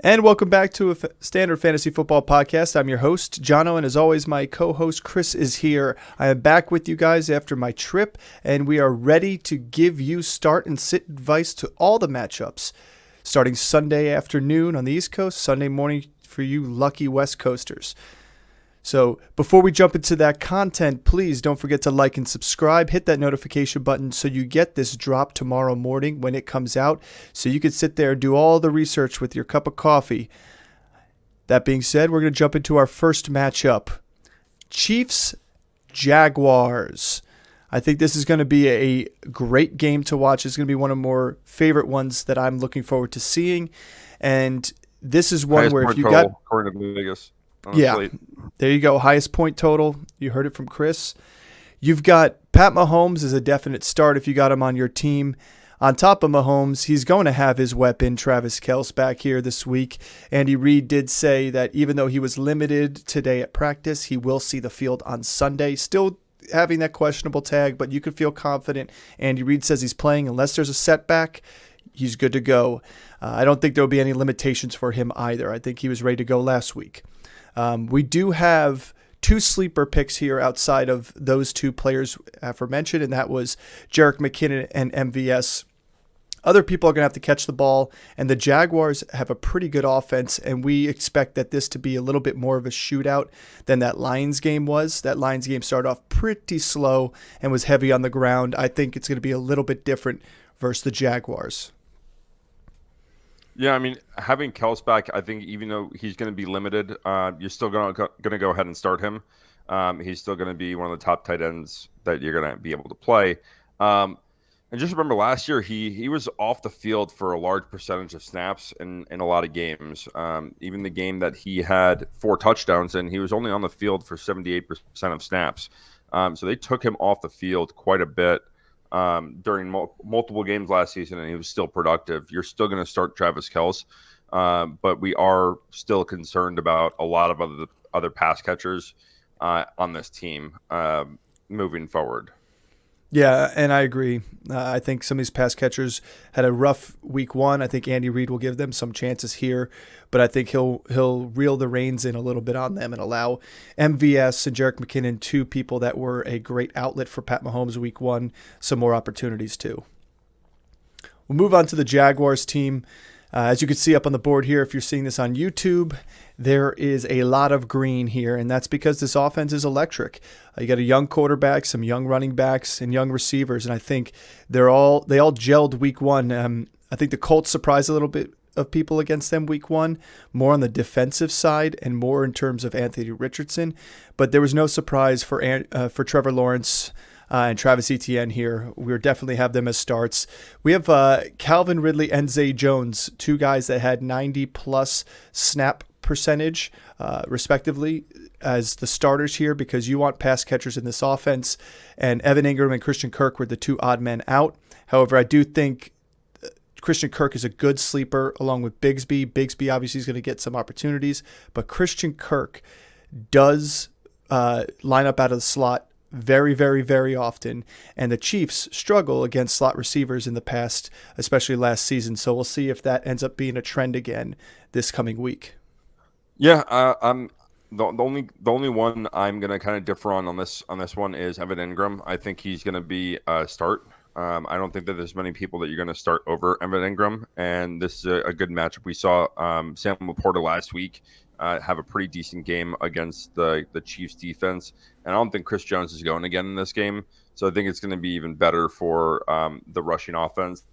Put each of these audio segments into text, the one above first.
And welcome back to a Standard Fantasy Football Podcast. I'm your host, Jono, and as always, my co-host, Chris, is here. I am back with you guys after my trip, and we are ready to give you start and sit advice to all the matchups, starting Sunday afternoon on the East Coast, Sunday morning for you lucky West Coasters. So before we jump into that content, please don't forget to like and subscribe. Hit that notification button so you get this drop tomorrow morning when it comes out, so you can sit there and do all the research with your cup of coffee. That being said, we're going to jump into our first matchup. Chiefs-Jaguars. I think this is going to be a great game to watch. It's going to be one of more favorite ones that I'm looking forward to seeing. And this is one where if you got... according to Vegas. Yeah, there you go. Highest point total. You heard it from Chris. You've got Pat Mahomes as a definite start if you got him on your team. On top of Mahomes, he's going to have his weapon, Travis Kelce, back here this week. Andy Reid did say that even though he was limited today at practice, he will see the field on Sunday. Still having that questionable tag, but you can feel confident. Andy Reid says he's playing unless there's a setback. He's good to go. I don't think there will be any limitations for him either. I think he was ready to go last week. We do have two sleeper picks here outside of those two players aforementioned, and that was Jerick McKinnon and MVS. Other people are going to have to catch the ball, and the Jaguars have a pretty good offense, and we expect that this to be a little bit more of a shootout than that Lions game was. That Lions game started off pretty slow and was heavy on the ground. I think it's going to be a little bit different versus the Jaguars. Yeah, I mean, having Kelce back, I think even though he's going to be limited, you're still going to go ahead and start him. He's still going to be one of the top tight ends that you're going to be able to play. And just remember last year, he was off the field for a large percentage of snaps in a lot of games. Even the game that he had 4 touchdowns in, he was only on the field for 78% of snaps. So they took him off the field quite a bit during multiple games last season, and he was still productive. You're still going to start Travis Kelce, but we are still concerned about a lot of other pass catchers on this team moving forward. Yeah, and I agree. I think some of these pass catchers had a rough week one. I think Andy Reid will give them some chances here, but I think he'll reel the reins in a little bit on them and allow MVS and Jerick McKinnon, two people that were a great outlet for Pat Mahomes week one, some more opportunities too. We'll move on to the Jaguars team. As you can see up on the board here, if you're seeing this on YouTube, there is a lot of green here, and that's because this offense is electric. You got a young quarterback, some young running backs, and young receivers, and I think they all gelled week one. I think the Colts surprised a little bit of people against them week one, more on the defensive side and more in terms of Anthony Richardson, but there was no surprise for Trevor Lawrence and Travis Etienne here. We definitely have them as starts. We have Calvin Ridley and Zay Jones, two guys that had 90-plus snap percentage, respectively, as the starters here because you want pass catchers in this offense. And Evan Ingram and Christian Kirk were the two odd men out. However, I do think Christian Kirk is a good sleeper along with Bigsby. Bigsby obviously is going to get some opportunities, but Christian Kirk does line up out of the slot very, very, very often, and the Chiefs struggle against slot receivers in the past, especially last season. So we'll see if that ends up being a trend again this coming week. Yeah, I'm the only one I'm gonna kind of differ on this one is Evan Ingram. I think he's gonna be a start. I don't think that there's many people that you're gonna start over Evan Ingram, and this is a good matchup. We saw Sam Laporta last week have a pretty decent game against the Chiefs defense, and I don't think Chris Jones is going again in this game. So I think it's going to be even better for the rushing offense.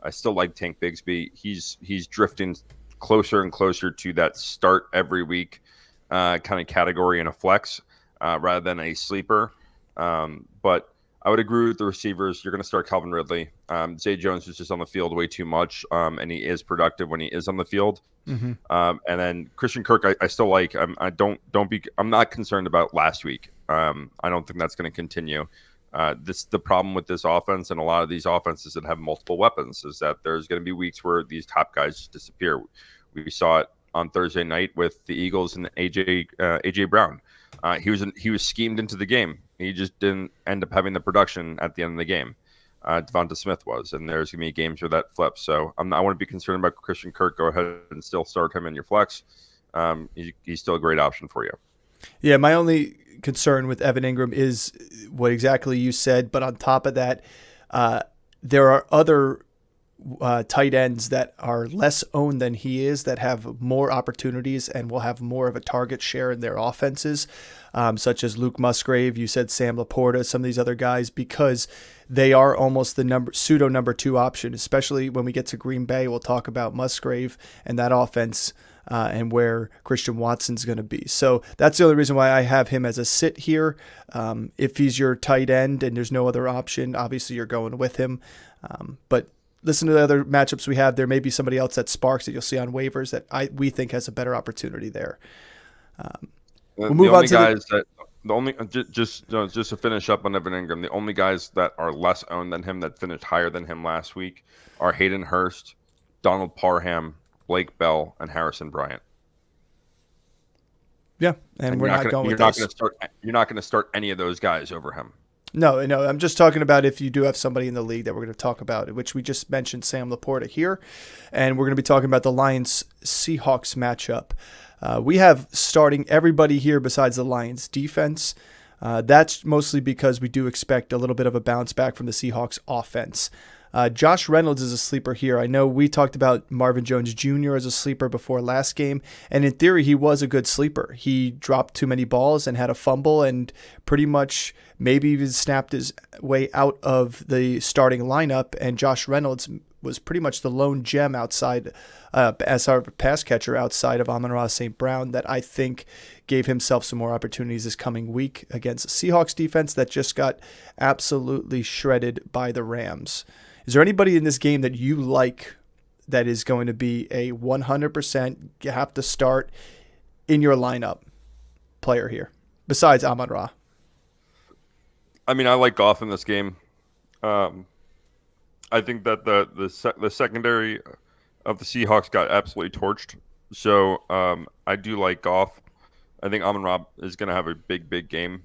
I still like Tank Bigsby. He's drifting closer and closer to that start every week kind of category in a flex rather than a sleeper. But I would agree with the receivers. You're going to start Calvin Ridley. Zay Jones is just on the field way too much, and he is productive when he is on the field. Mm-hmm. And then Christian Kirk, I still like. I'm not concerned about last week. I don't think that's going to continue. The problem with this offense and a lot of these offenses that have multiple weapons is that there's going to be weeks where these top guys just disappear. We saw it on Thursday night with the Eagles and AJ Brown. He was schemed into the game. He just didn't end up having the production at the end of the game. Devonta Smith was, and there's going to be games where that flips. So I want to be concerned about Christian Kirk. Go ahead and still start him in your flex. He's still a great option for you. Yeah, my only concern with Evan Ingram is what exactly you said, but on top of that, there are other tight ends that are less owned than he is that have more opportunities and will have more of a target share in their offenses, such as Luke Musgrave. You said Sam Laporta, some of these other guys, because they are almost the pseudo number 2 option, especially when we get to Green Bay. We'll talk about Musgrave and that offense and where Christian Watson's going to be. So that's the only reason why I have him as a sit here. If he's your tight end and there's no other option, obviously you're going with him. But listen to the other matchups we have. There may be somebody else that sparks that you'll see on waivers that we think has a better opportunity there. We'll move on to just to finish up on Evan Ingram, the only guys that are less owned than him that finished higher than him last week are Hayden Hurst, Donald Parham, Blake Bell, and Harrison Bryant. Yeah, and we're not going with those. You're not going to start any of those guys over him. No, I'm just talking about if you do have somebody in the league that we're going to talk about, which we just mentioned Sam Laporta here, and we're going to be talking about the Lions-Seahawks matchup. We have starting everybody here besides the Lions defense. That's mostly because we do expect a little bit of a bounce back from the Seahawks offense. Josh Reynolds is a sleeper here. I know we talked about Marvin Jones Jr. as a sleeper before last game, and in theory, he was a good sleeper. He dropped too many balls and had a fumble and pretty much maybe even snapped his way out of the starting lineup, and Josh Reynolds was pretty much the lone gem outside as our pass catcher outside of Amon-Ra St. Brown that I think gave himself some more opportunities this coming week against the Seahawks defense that just got absolutely shredded by the Rams. Is there anybody in this game that you like that is going to be a 100% you have to start in your lineup player here besides Amon-Ra? I mean, I like Goff in this game. I think that the secondary of the Seahawks got absolutely torched. So I do like Goff. I think Amon-Ra is going to have a big game.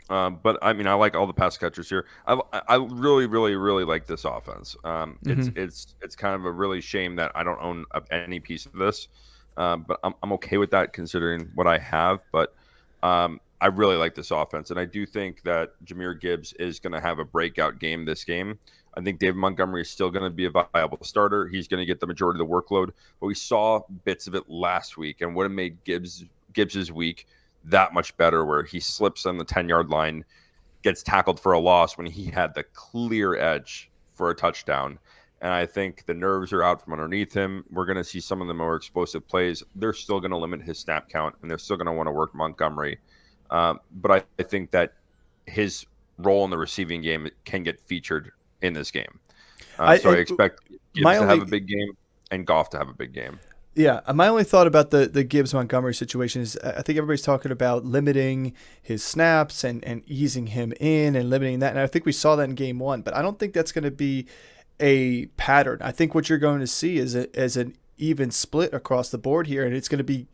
But I mean, I like all the pass catchers here. I really like this offense. It's kind of a really shame that I don't own any piece of this. But I'm okay with that considering what I have. But I really like this offense, and I do think that Jahmyr Gibbs is going to have a breakout game this game. I think David Montgomery is still going to be a viable starter. He's going to get the majority of the workload. But we saw bits of it last week, and what it made Gibbs's week that much better, where he slips on the 10-yard line, gets tackled for a loss when he had the clear edge for a touchdown. And I think the nerves are out from underneath him. We're going to see some of the more explosive plays. They're still going to limit his snap count, and they're still going to want to work Montgomery. But I think that his role in the receiving game can get featured in this game. I expect Gibbs to have a big game and Goff to have a big game. Yeah, my only thought about the Gibbs-Montgomery situation is I think everybody's talking about limiting his snaps and easing him in and limiting that. And I think we saw that in game 1, but I don't think that's going to be a pattern. I think what you're going to see is an even split across the board here, and it's going to be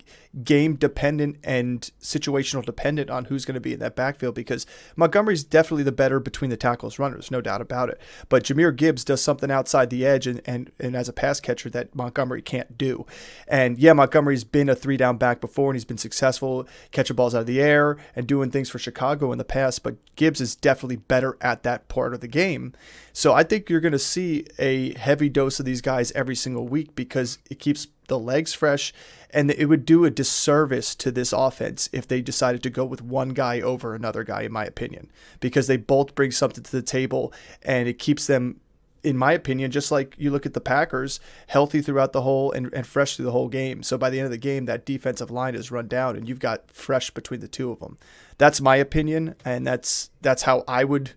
game dependent and situational dependent on who's going to be in that backfield, because Montgomery's definitely the better between the tackles runners, no doubt about it. But Jahmyr Gibbs does something outside the edge and as a pass catcher that Montgomery can't do. And yeah, Montgomery's been a 3-down back before, and he's been successful catching balls out of the air and doing things for Chicago in the past, but Gibbs is definitely better at that part of the game. So I think you're going to see a heavy dose of these guys every single week because it keeps the legs fresh, and it would do a disservice to this offense if they decided to go with one guy over another guy, in my opinion, because they both bring something to the table, and it keeps them, in my opinion, just like you look at the Packers, healthy throughout the whole and fresh through the whole game. So by the end of the game, that defensive line is run down, and you've got fresh between the two of them. That's my opinion, and that's how I would,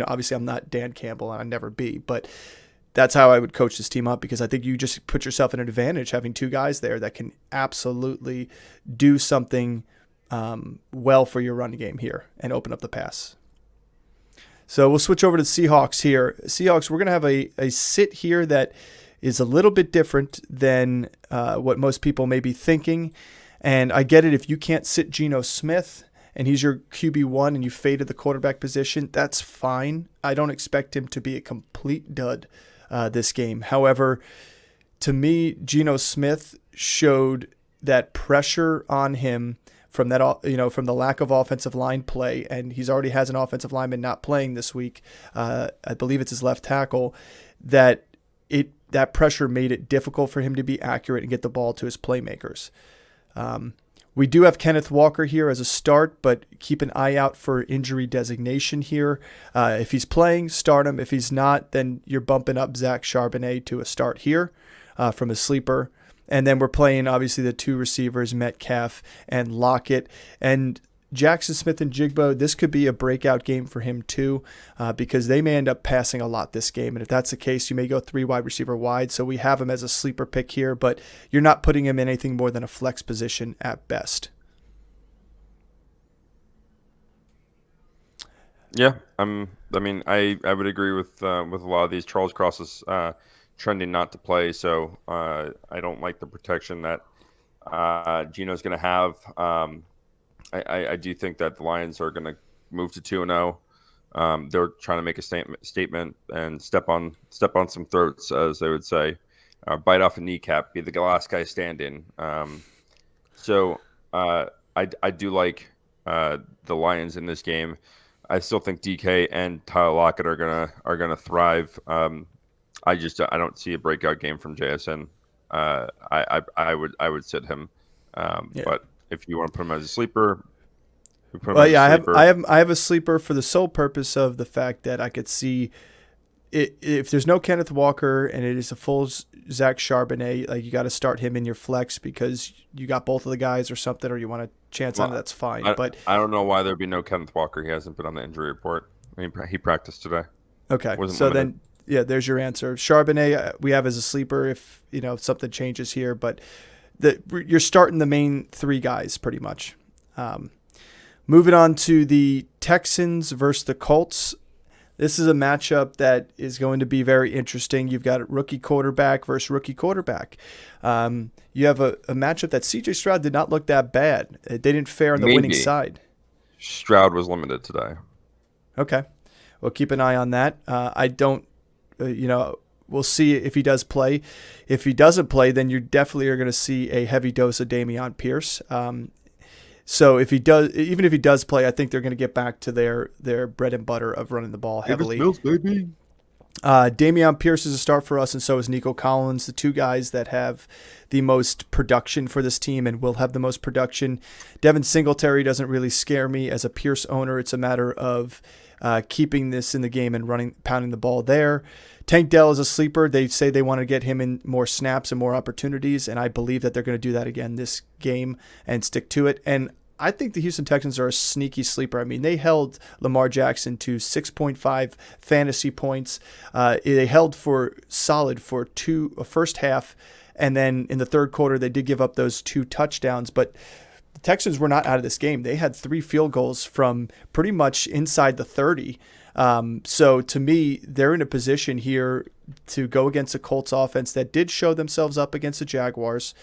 obviously I'm not Dan Campbell, and I'll never be, but that's how I would coach this team up, because I think you just put yourself in an advantage having two guys there that can absolutely do something well for your running game here and open up the pass. So we'll switch over to the Seahawks here. Seahawks, we're going to have a sit here that is a little bit different than what most people may be thinking. And I get it if you can't sit Geno Smith and he's your QB1 and you faded the quarterback position, that's fine. I don't expect him to be a complete dud this game. However, to me, Geno Smith showed that pressure on him from that, from the lack of offensive line play, and he's already has an offensive lineman not playing this week. I believe it's his left tackle. That pressure made it difficult for him to be accurate and get the ball to his playmakers. We do have Kenneth Walker here as a start, but keep an eye out for injury designation here. If he's playing, start him. If he's not, then you're bumping up Zach Charbonnet to a start here from a sleeper. And then we're playing, obviously, the two receivers, Metcalf and Lockett. And Jackson Smith and Jigbo, this could be a breakout game for him too, because they may end up passing a lot this game. And if that's the case, you may go 3 wide receiver wide. So we have him as a sleeper pick here, but you're not putting him in anything more than a flex position at best. Yeah, I mean, I would agree with a lot of these. Charles Cross is trending not to play, so I don't like the protection that Geno's going to have. I do think that the Lions are going to move to 2-0. They're trying to make a statement and step on some throats, as they would say, bite off a kneecap, be the last guy standing. So I do like the Lions in this game. I still think DK and Tyler Lockett are gonna thrive. I don't see a breakout game from JSN. I would sit him, but if you want to put him as a sleeper, I have a sleeper for the sole purpose of the fact that I could see it, if there's no Kenneth Walker and it is a full Zach Charbonnet, like you got to start him in your flex because you got both of the guys or something, or you want a chance on it. That's fine. But I don't know why there'd be no Kenneth Walker. He hasn't been on the injury report. I mean, he practiced today. Okay, so limited. Then there's your answer. Charbonnet we have as a sleeper if something changes here, but you're starting the main 3 guys pretty much. Moving on to the Texans versus the Colts. This is a matchup that is going to be very interesting. You've got a rookie quarterback versus rookie quarterback. You have a matchup that C.J. Stroud did not look that bad. They didn't fare on the winning side. Stroud was limited today. Okay. Well, keep an eye on that. I don't, we'll see if he does play. If he doesn't play, then you definitely are going to see a heavy dose of Dameon Pierce. So if he does, even if he does play, I think they're going to get back to their bread and butter of running the ball heavily. Bills, baby. Dameon Pierce is a start for us, and so is Nico Collins, the 2 guys that have the most production for this team and will have the most production. Devin Singletary doesn't really scare me as a Pierce owner. It's a matter of keeping this in the game and pounding the ball there. Tank Dell is a sleeper. They say they want to get him in more snaps and more opportunities, and I believe that they're going to do that again this game and stick to it. And I think the Houston Texans are a sneaky sleeper. I mean, they held Lamar Jackson to 6.5 fantasy points. They held for solid for a first half, and then in the third quarter they did give up those 2 touchdowns, but the Texans were not out of this game. They had 3 field goals from pretty much inside the 30. So to me, they're in a position here to go against a Colts offense that did show themselves up against the Jaguars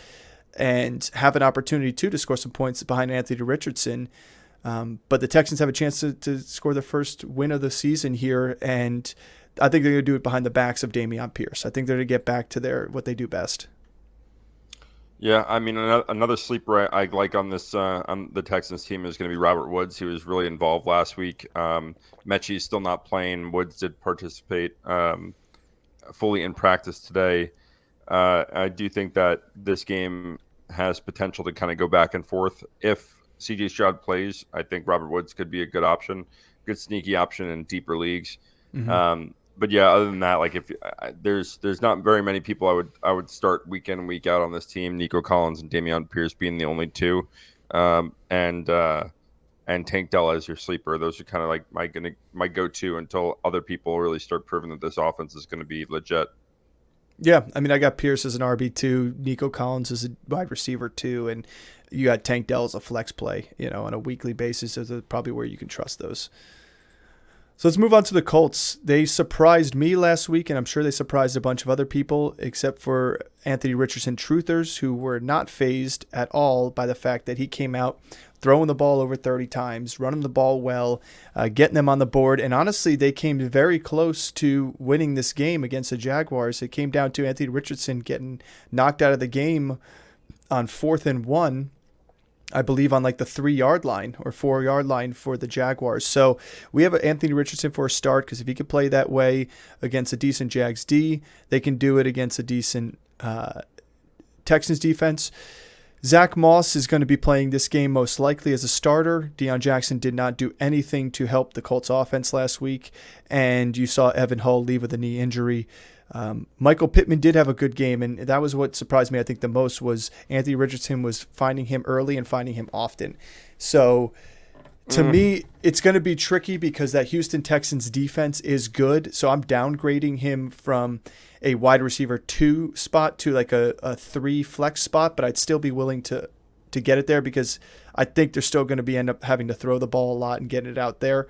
and have an opportunity to score some points behind Anthony Richardson. But the Texans have a chance to score their first win of the season here, and I think they're going to do it behind the backs of Dameon Pierce. I think they're going to get back to what they do best. Yeah, I mean, another sleeper I like on this on the Texans team is going to be Robert Woods. He was really involved last week. Mechie is still not playing. Woods did participate fully in practice today. I do think that this game has potential to kind of go back and forth. If C.J. Stroud plays, I think Robert Woods could be a good option, good sneaky option in deeper leagues. Mm-hmm. But yeah, other than that, like if there's not very many people I would start week in and week out on this team. Nico Collins and Dameon Pierce being the only 2, and Tank Dell as your sleeper. Those are kind of like my go-to until other people really start proving that this offense is going to be legit. Yeah, I mean, I got Pierce as an RB2, Nico Collins as a wide receiver 2, and you got Tank Dell as a flex play. On a weekly basis is probably where you can trust those. So let's move on to the Colts. They surprised me last week, and I'm sure they surprised a bunch of other people, except for Anthony Richardson truthers, who were not fazed at all by the fact that he came out throwing the ball over 30 times, running the ball well, getting them on the board. And honestly, they came very close to winning this game against the Jaguars. It came down to Anthony Richardson getting knocked out of the game on 4th and 1. I believe on like the 3-yard line or 4-yard line for the Jaguars. So we have Anthony Richardson for a start, because if he could play that way against a decent Jags D, they can do it against a decent Texans defense. Zach Moss is going to be playing this game most likely as a starter. Deion Jackson did not do anything to help the Colts offense last week, and you saw Evan Hull leave with a knee injury. Michael Pittman did have a good game, and that was what surprised me, I think, the most, was Anthony Richardson was finding him early and finding him often. So to me, it's going to be tricky because that Houston Texans defense is good. So I'm downgrading him from a wide receiver 2 spot to like a 3 flex spot, but I'd still be willing to get it there, because I think they're still going to end up having to throw the ball a lot and getting it out there.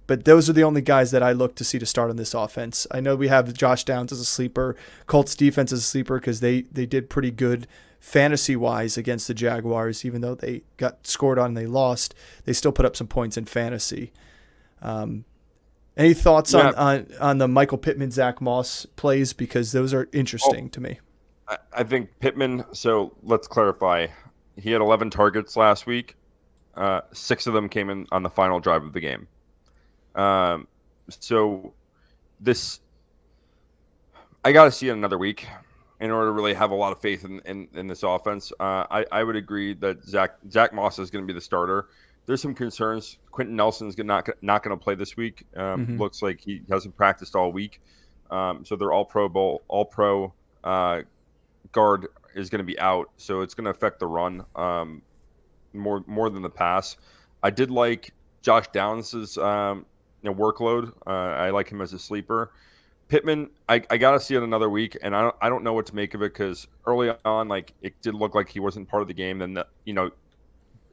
But those are the only guys that I look to see to start on this offense. I know we have Josh Downs as a sleeper, Colts defense as a sleeper, because they did pretty good fantasy-wise against the Jaguars. Even though they got scored on and they lost, they still put up some points in fantasy. Any thoughts on the Michael Pittman, Zach Moss plays? Because those are interesting to me. I think Pittman, so let's clarify. He had 11 targets last week. 6 of them came in on the final drive of the game. So this, I got to see it another week in order to really have a lot of faith in this offense. I would agree that Zach Moss is going to be the starter. There's some concerns. Quentin Nelson's not going to play this week. Looks like he hasn't practiced all week. So their all pro guard is going to be out. So it's going to affect the run more than the pass. I did like Josh Downs' workload. I like him as a sleeper. Pittman, I gotta see it another week, and I don't know what to make of it, because early on, like, it did look like he wasn't part of the game. Then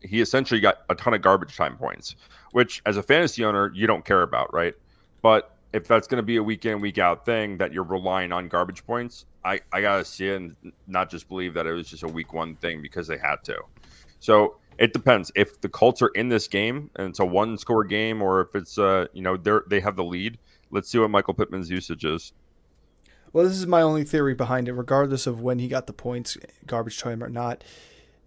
he essentially got a ton of garbage time points, which as a fantasy owner you don't care about, right? But if that's going to be a week in week out thing that you're relying on garbage points, I gotta see it and not just believe that it was just a week 1 thing because they had to. So it depends. If the Colts are in this game and it's a 1-score game, or if it's they have the lead, let's see what Michael Pittman's usage is. Well, this is my only theory behind it. Regardless of when he got the points, garbage time or not,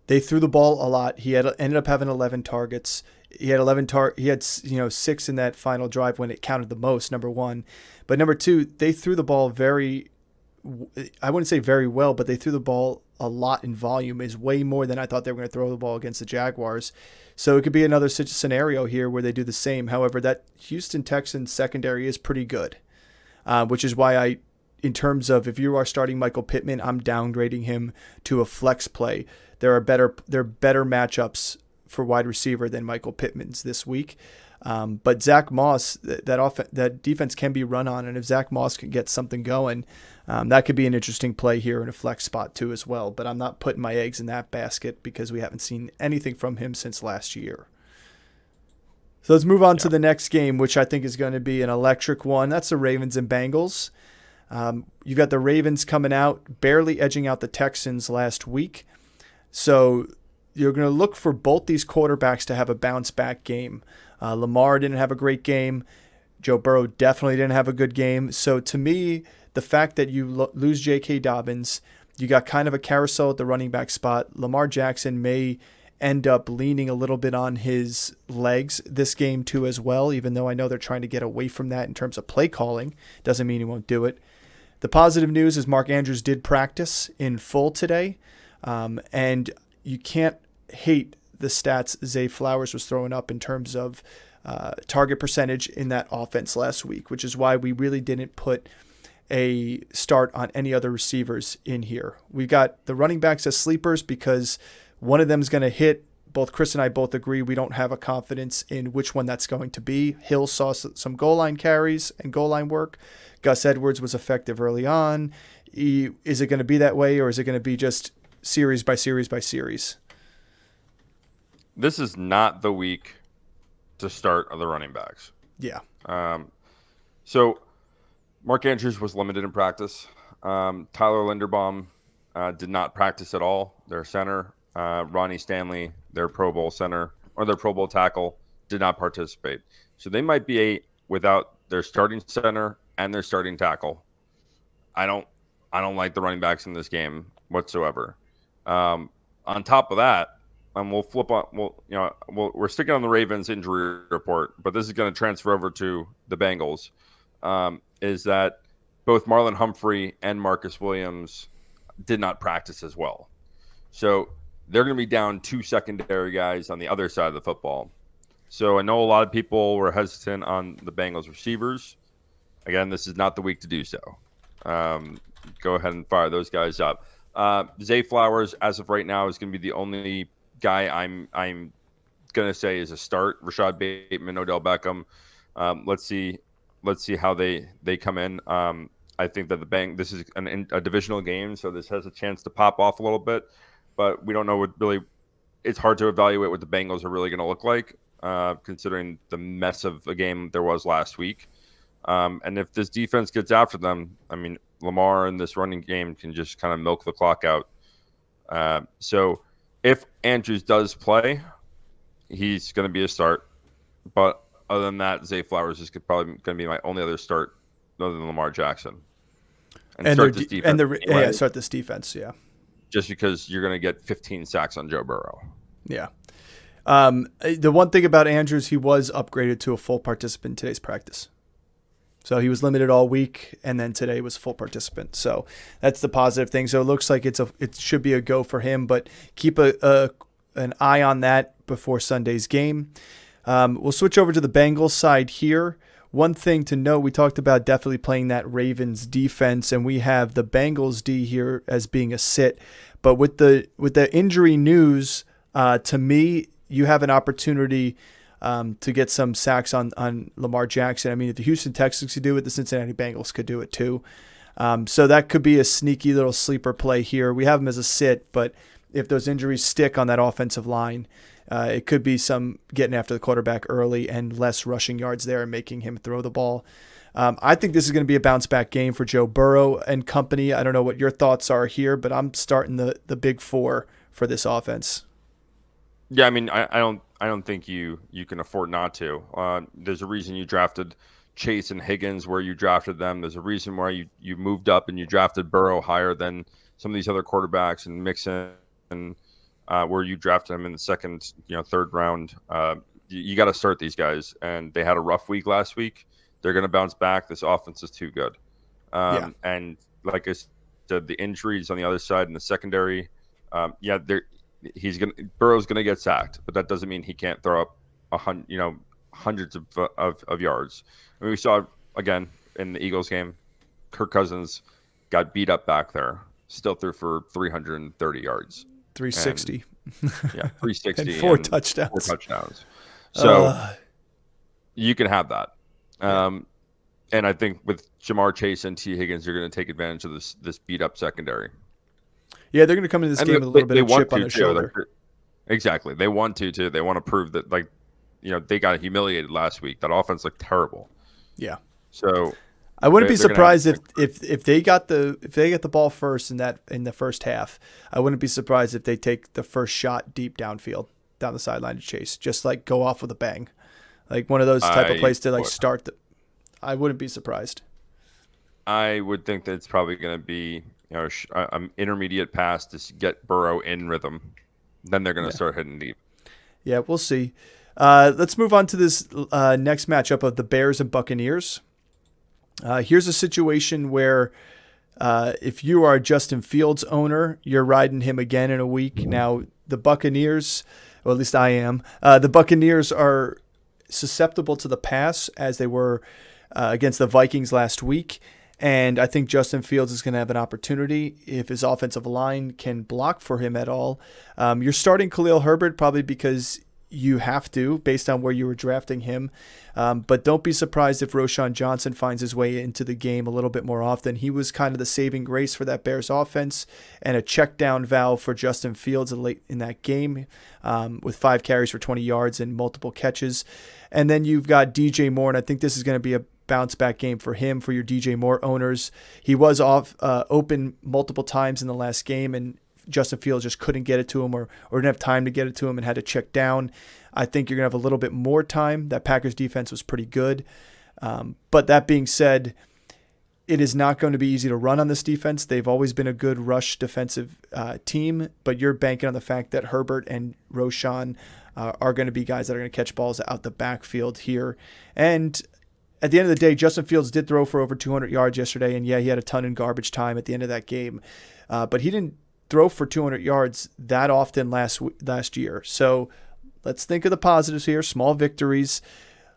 they threw the ball a lot. He ended up having 11 targets. He had 6 in that final drive when it counted the most. Number 1, but number 2, they threw the ball I wouldn't say very well, but they threw the ball a lot in volume, is way more than I thought they were going to throw the ball against the Jaguars. So it could be another scenario here where they do the same. However, that Houston Texans secondary is pretty good, which is why in terms of if you are starting Michael Pittman, I'm downgrading him to a flex play. There are better matchups for wide receiver than Michael Pittman's this week. But Zach Moss, that defense can be run on, and if Zach Moss can get something going, that could be an interesting play here in a flex spot too as well. But I'm not putting my eggs in that basket because we haven't seen anything from him since last year. So let's move on to the next game, which I think is going to be an electric one. That's the Ravens and Bengals. You got the Ravens coming out, barely edging out the Texans last week. So you're going to look for both these quarterbacks to have a bounce-back game. Lamar didn't have a great game. Joe Burrow definitely didn't have a good game. So to me, the fact that you lose J.K. Dobbins, you got kind of a carousel at the running back spot. Lamar Jackson may end up leaning a little bit on his legs this game too as well, even though I know they're trying to get away from that in terms of play calling. Doesn't mean he won't do it. The positive news is Mark Andrews did practice in full today, and you can't hate the stats Zay Flowers was throwing up in terms of target percentage in that offense last week, which is why we really didn't put a start on any other receivers in here. We've got the running backs as sleepers because one of them is going to hit. Both Chris and I both agree we don't have a confidence in which one that's going to be. Hill saw some goal line carries and goal line work. Gus Edwards was effective early on. Is it going to be that way, or is it going to be just series by series by series? This is not the week to start the running backs. Yeah. So Mark Andrews was limited in practice. Tyler Linderbaum did not practice at all. Their center, Ronnie Stanley, their Pro Bowl center or their Pro Bowl tackle, did not participate. So they might be without their starting center and their starting tackle. I don't like the running backs in this game whatsoever. On top of that, and we'll flip on. We're sticking on the Ravens injury report, but this is going to transfer over to the Bengals. Is that both Marlon Humphrey and Marcus Williams did not practice as well, so they're going to be down 2 secondary guys on the other side of the football. So I know a lot of people were hesitant on the Bengals receivers. Again, this is not the week to do so. Go ahead and fire those guys up. Zay Flowers, as of right now, is going to be the only guy I'm going to say is a start. Rashad Bateman, Odell Beckham. Let's see how they come in. I think that this is a divisional game, so this has a chance to pop off a little bit, but we don't know what really. It's hard to evaluate what the Bengals are really going to look like, considering the mess of a game there was last week. And if this defense gets after them, I mean, Lamar in this running game can just kind of milk the clock out. So if Andrews does play, he's going to be a start. But other than that, Zay Flowers is probably going to be my only other start other than Lamar Jackson. Start this defense, yeah. Just because you're going to get 15 sacks on Joe Burrow. Yeah. The one thing about Andrews, he was upgraded to a full participant in today's practice. So he was limited all week, and then today was a full participant. So that's the positive thing. So it looks like it should be a go for him, but keep an eye on that before Sunday's game. We'll switch over to the Bengals side here. One thing to note, we talked about definitely playing that Ravens defense, and we have the Bengals D here as being a sit. But with the injury news, to me, you have an opportunity to get some sacks on Lamar Jackson. I mean, if the Houston Texans could do it, the Cincinnati Bengals could do it too. So that could be a sneaky little sleeper play here. We have him as a sit, but if those injuries stick on that offensive line, it could be some getting after the quarterback early and less rushing yards there and making him throw the ball. I think this is going to be a bounce-back game for Joe Burrow and company. I don't know what your thoughts are here, but I'm starting the big four for this offense. Yeah, I mean, I don't think you can afford not to. There's a reason you drafted Chase and Higgins where you drafted them. There's a reason why you moved up and you drafted Burrow higher than some of these other quarterbacks and Mixon and where you drafted them in the second, third round. You got to start these guys, and they had a rough week last week. They're going to bounce back. This offense is too good. And like I said, the injuries on the other side in the secondary, Burrow's going to get sacked, but that doesn't mean he can't throw up hundreds of yards. I mean, we saw again in the Eagles game, Kirk Cousins got beat up back there, still threw for 330 yards. 360. 360 and four touchdowns. So you can have that. And I think with Jamar Chase and T. Higgins, you're going to take advantage of this beat up secondary. Yeah, they're going to come into this game with a little bit of chip on their shoulder. Exactly. They want to, too. They want to prove that, they got humiliated last week. That offense looked terrible. Yeah. So I wouldn't be surprised if they got the ball first in the first half. I wouldn't be surprised if they take the first shot deep downfield, down the sideline to Chase, just go off with a bang, like one of those type of plays to start. I wouldn't be surprised. I would think that it's probably going to be an intermediate pass to get Burrow in rhythm. Then they're going to start hitting deep. Yeah, we'll see. Let's move on to this next matchup of the Bears and Buccaneers. Here's a situation where if you are a Justin Fields owner, you're riding him again in a week. Now, the Buccaneers, or at least I am, the Buccaneers are susceptible to the pass as they were against the Vikings last week. And I think Justin Fields is going to have an opportunity if his offensive line can block for him at all. You're starting Khalil Herbert probably because you have to, based on where you were drafting him. But don't be surprised if Roschon Johnson finds his way into the game a little bit more often. He was kind of the saving grace for that Bears offense and a check down valve for Justin Fields late in that game, with 5 carries for 20 yards and multiple catches. And then you've got DJ Moore, and I think this is going to be a bounce back game for him, for your DJ Moore owners. He was open multiple times in the last game, and Justin Fields just couldn't get it to him or didn't have time to get it to him and had to check down. I think you're going to have a little bit more time. That Packers defense was pretty good. But that being said, it is not going to be easy to run on this defense. They've always been a good rush defensive team, but you're banking on the fact that Herbert and Roschon are going to be guys that are going to catch balls out the backfield here. And at the end of the day, Justin Fields did throw for over 200 yards yesterday, and yeah, he had a ton in garbage time at the end of that game. But he didn't throw for 200 yards that often last year. So let's think of the positives here, small victories.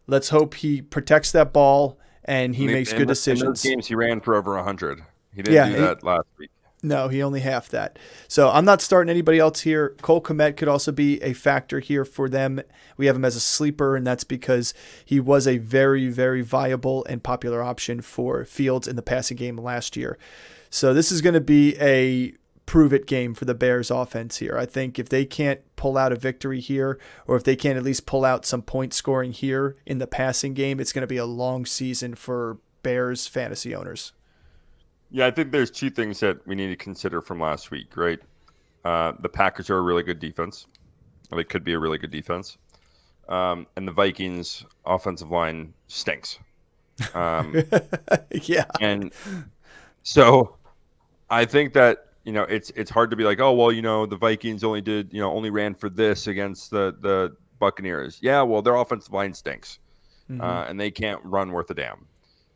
Let's hope he protects that ball and he makes good decisions. In those games, he ran for over 100. He didn't do that last week. No, he only half that. So I'm not starting anybody else here. Cole Kmet could also be a factor here for them. We have him as a sleeper, and that's because he was a very, very viable and popular option for Fields in the passing game last year. So this is going to be a prove-it game for the Bears offense here. I think if they can't pull out a victory here, or if they can't at least pull out some point scoring here in the passing game, it's going to be a long season for Bears fantasy owners. Yeah, I think there's 2 things that we need to consider from last week, right? The Packers are a really good defense. Or they could be a really good defense. And the Vikings' offensive line stinks. Yeah. And so I think that, it's hard to be like, oh, well, the Vikings only ran for this against the Buccaneers. Yeah, well, their offensive line stinks. And they can't run worth a damn.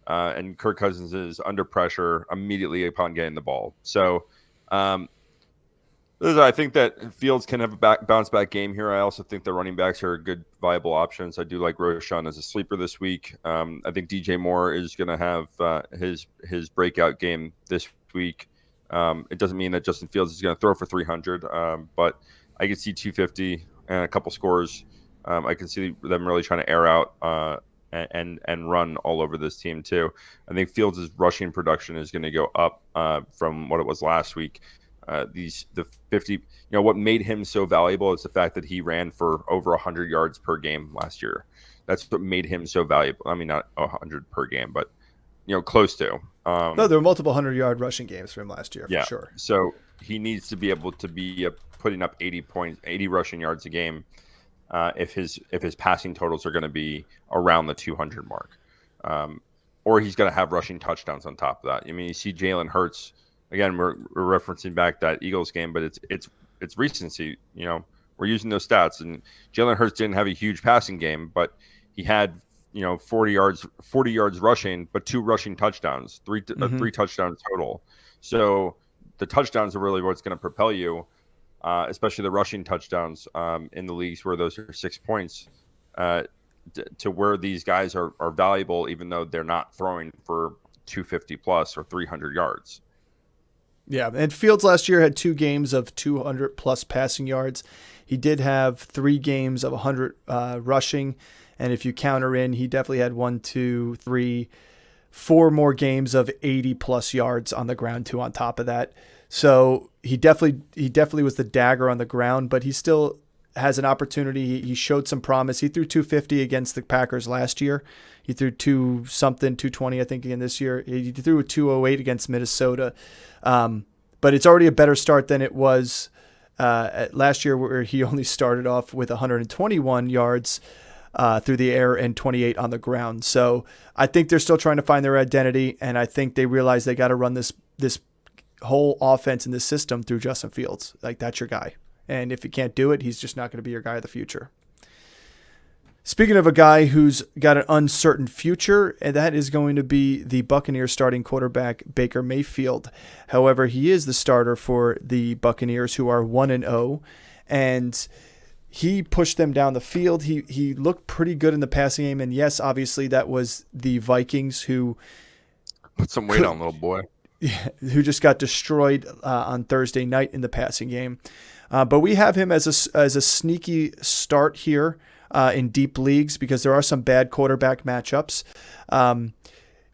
And Kirk Cousins is under pressure immediately upon getting the ball. So I think that Fields can have a bounce back game here. I also think the running backs are good, viable options. I do like Roschon as a sleeper this week. I think DJ Moore is going to have his breakout game this week. It doesn't mean that Justin Fields is going to throw for 300, but I can see 250 and a couple scores. I can see them really trying to air out and run all over this team too. I think Fields' rushing production is going to go up from what it was last week. The 50, what made him so valuable is the fact that he ran for over 100 yards per game last year. That's what made him so valuable. I mean, not 100 per game, but close to. No, there were multiple 100-yard rushing games for him last year, for sure. So he needs to be able to be putting up 80 rushing yards a game. If his passing totals are going to be around the 200 mark, or he's going to have rushing touchdowns on top of that. I mean, you see Jalen Hurts again. We're referencing back that Eagles game, but it's recency. We're using those stats, and Jalen Hurts didn't have a huge passing game, but he had 40 yards rushing, but 2 rushing touchdowns, 3 touchdowns total. So the touchdowns are really what's going to propel you. Especially the rushing touchdowns in the leagues where those are 6 points, to where these guys are valuable, even though they're not throwing for 250 plus or 300 yards. Yeah, and Fields last year had 2 games of 200 plus passing yards. He did have 3 games of 100 rushing, and if you counter in, he definitely had 1, 2, 3, 4 more games of 80 plus yards on the ground too on top of that. So he definitely was the dagger on the ground, but he still has an opportunity. He showed some promise. He threw 250 against the Packers last year. He threw 220, I think, again this year. He threw a 208 against Minnesota. But it's already a better start than it was last year, where he only started off with 121 yards through the air and 28 on the ground. So I think they're still trying to find their identity, and I think they realize they got to run this whole offense in this system through Justin Fields. Like, that's your guy. And if he can't do it, he's just not going to be your guy of the future. Speaking of a guy who's got an uncertain future, and that is going to be the Buccaneers starting quarterback, Baker Mayfield. However, he is the starter for the Buccaneers, who are 1-0, and he pushed them down the field. He looked pretty good in the passing game, and yes, obviously that was the Vikings who put some weight on little boy. Who just got destroyed on Thursday night in the passing game. But we have him as a sneaky start here in deep leagues because there are some bad quarterback matchups.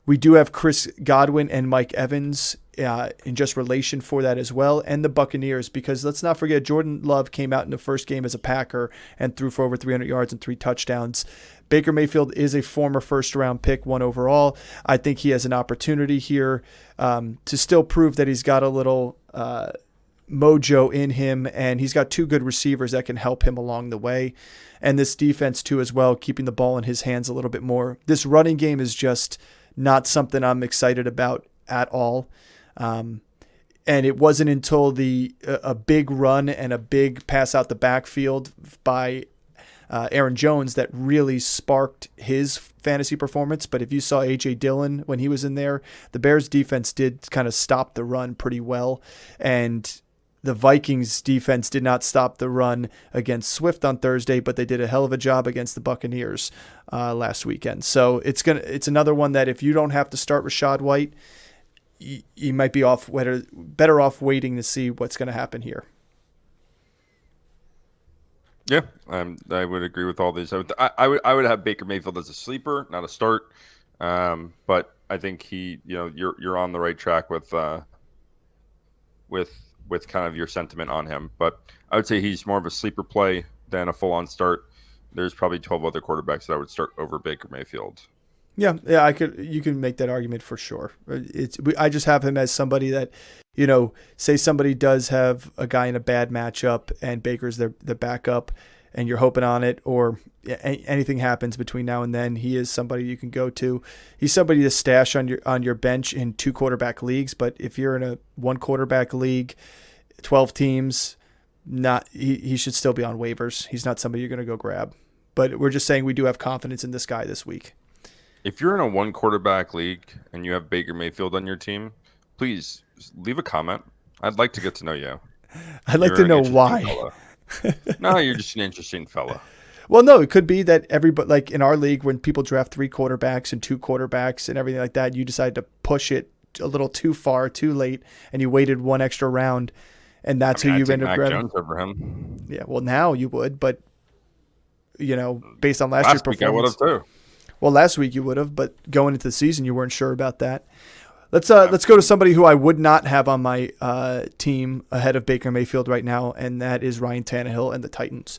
We do have Chris Godwin and Mike Evans in just relation for that as well, and the Buccaneers, because let's not forget Jordan Love came out in the first game as a Packer and threw for over 300 yards and 3 touchdowns. Baker Mayfield is a former first-round pick, 1 overall. I think he has an opportunity here to still prove that he's got a little mojo in him, and he's got 2 good receivers that can help him along the way. And this defense too as well, keeping the ball in his hands a little bit more. This running game is just not something I'm excited about at all. And it wasn't until a big run and a big pass out the backfield by Aaron Jones that really sparked his fantasy performance. But if you saw A.J. Dillon when he was in there, the Bears defense did kind of stop the run pretty well. And the Vikings defense did not stop the run against Swift on Thursday, but they did a hell of a job against the Buccaneers last weekend. So it's another one that if you don't have to start Rachaad White, you might be better off waiting to see what's going to happen here. Yeah, I would agree with all these. I would have Baker Mayfield as a sleeper, not a start. But I think you're on the right track with kind of your sentiment on him. But I would say he's more of a sleeper play than a full-on start. There's probably 12 other quarterbacks that I would start over Baker Mayfield. Yeah, you can make that argument for sure. I just have him as somebody that, say somebody does have a guy in a bad matchup and Baker's their backup and you're hoping on it, or anything happens between now and then, he is somebody you can go to. He's somebody to stash on your bench in 2 quarterback leagues, but if you're in a 1 quarterback league, 12 teams, he should still be on waivers. He's not somebody you're going to go grab. But we're just saying we do have confidence in this guy this week. If you're in a 1 quarterback league and you have Baker Mayfield on your team, please leave a comment. I'd like to get to know you. I'd like to know why. No, you're just an interesting fella. Well, no, it could be that everybody, like in our league, when people draft 3 quarterbacks and 2 quarterbacks and everything like that, you decide to push it a little too far, too late, and you waited 1 extra round, and that's who you end up grabbing. Jones over him. Yeah, well, now you would, but based on last year's performance, I would have too. Well, last week you would have, but going into the season, you weren't sure about that. Let's go to somebody who I would not have on my team ahead of Baker Mayfield right now, and that is Ryan Tannehill and the Titans.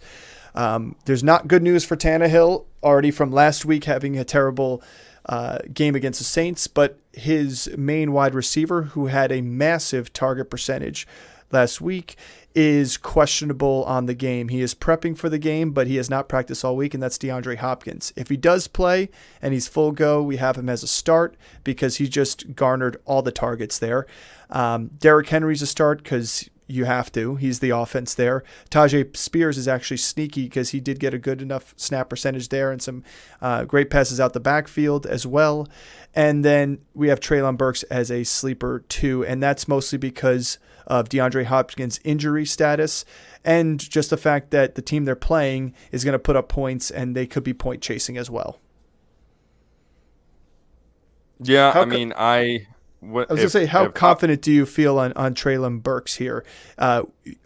There's not good news for Tannehill already from last week having a terrible game against the Saints, but his main wide receiver, who had a massive target percentage last week, is questionable on the game. He is prepping for the game, but he has not practiced all week, and that's DeAndre Hopkins. If he does play and he's full go, we have him as a start because he just garnered all the targets there. Derrick Henry's a start because you have to. He's the offense there. Tajay Spears is actually sneaky because he did get a good enough snap percentage there and some great passes out the backfield as well. And then we have Treylon Burks as a sleeper too, and that's mostly because of DeAndre Hopkins' injury status and just the fact that the team they're playing is going to put up points and they could be point chasing as well. Yeah, I was going to say, how confident do you feel on Treylon Burks here? Are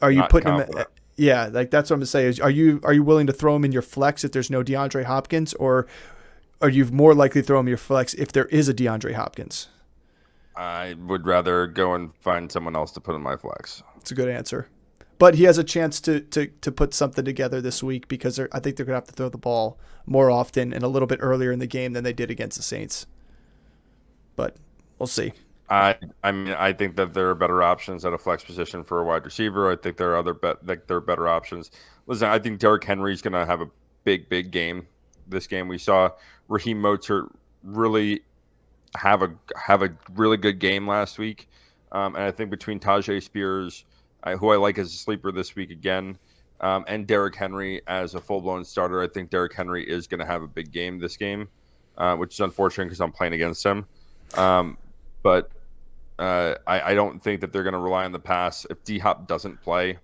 you putting confident. Him? Yeah, like that's what I'm going to say. Are you willing to throw him in your flex if there's no DeAndre Hopkins, or are you more likely to throw him in your flex if there is a DeAndre Hopkins? I would rather go and find someone else to put in my flex. It's a good answer. But he has a chance to put something together this week because I think they're going to have to throw the ball more often and a little bit earlier in the game than they did against the Saints. But we'll see. I think that there are better options at a flex position for a wide receiver. I think there are there are better options. Listen, I think Derrick Henry's going to have a big game this game. We saw Raheem Mostert really have a really good game last week, and I think between Tajay Spears, who I like as a sleeper this week again, and Derrick Henry as a full-blown starter, I think Derrick Henry is going to have a big game this game, which is unfortunate because I'm playing against him. But I don't think that they're going to rely on the pass if D-Hop doesn't play,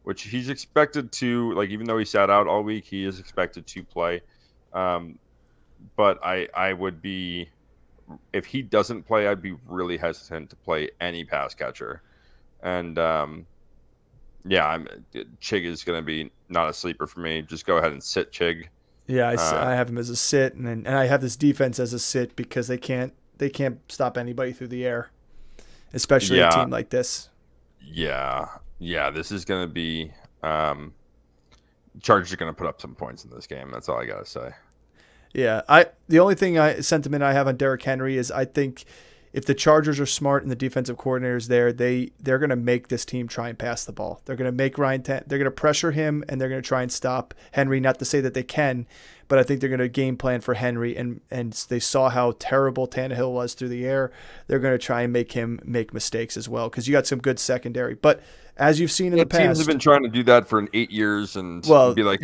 which he's expected to. Like, even though he sat out all week, he is expected to play. But I would be. If he doesn't play, I'd be really hesitant to play any pass catcher. And Yeah, Chig is going to be not a sleeper for me. Just go ahead and sit Chig. Yeah, I have him as a sit, and I have this defense as a sit because they can't stop anybody through the air, especially a team like this. Yeah. This is going to be. Chargers are going to put up some points in this game. That's all I got to say. Yeah, the only sentiment I have on Derrick Henry is I think if the Chargers are smart and the defensive coordinators there, they're going to make this team try and pass the ball. They're going to make they're going to pressure him, and they're going to try and stop Henry. Not to say that they can, but I think they're going to game plan for Henry, and they saw how terrible Tannehill was through the air. They're going to try and make him make mistakes as well because you got some good secondary. But as you've seen in the past, teams have been trying to do that for 8 years and be like,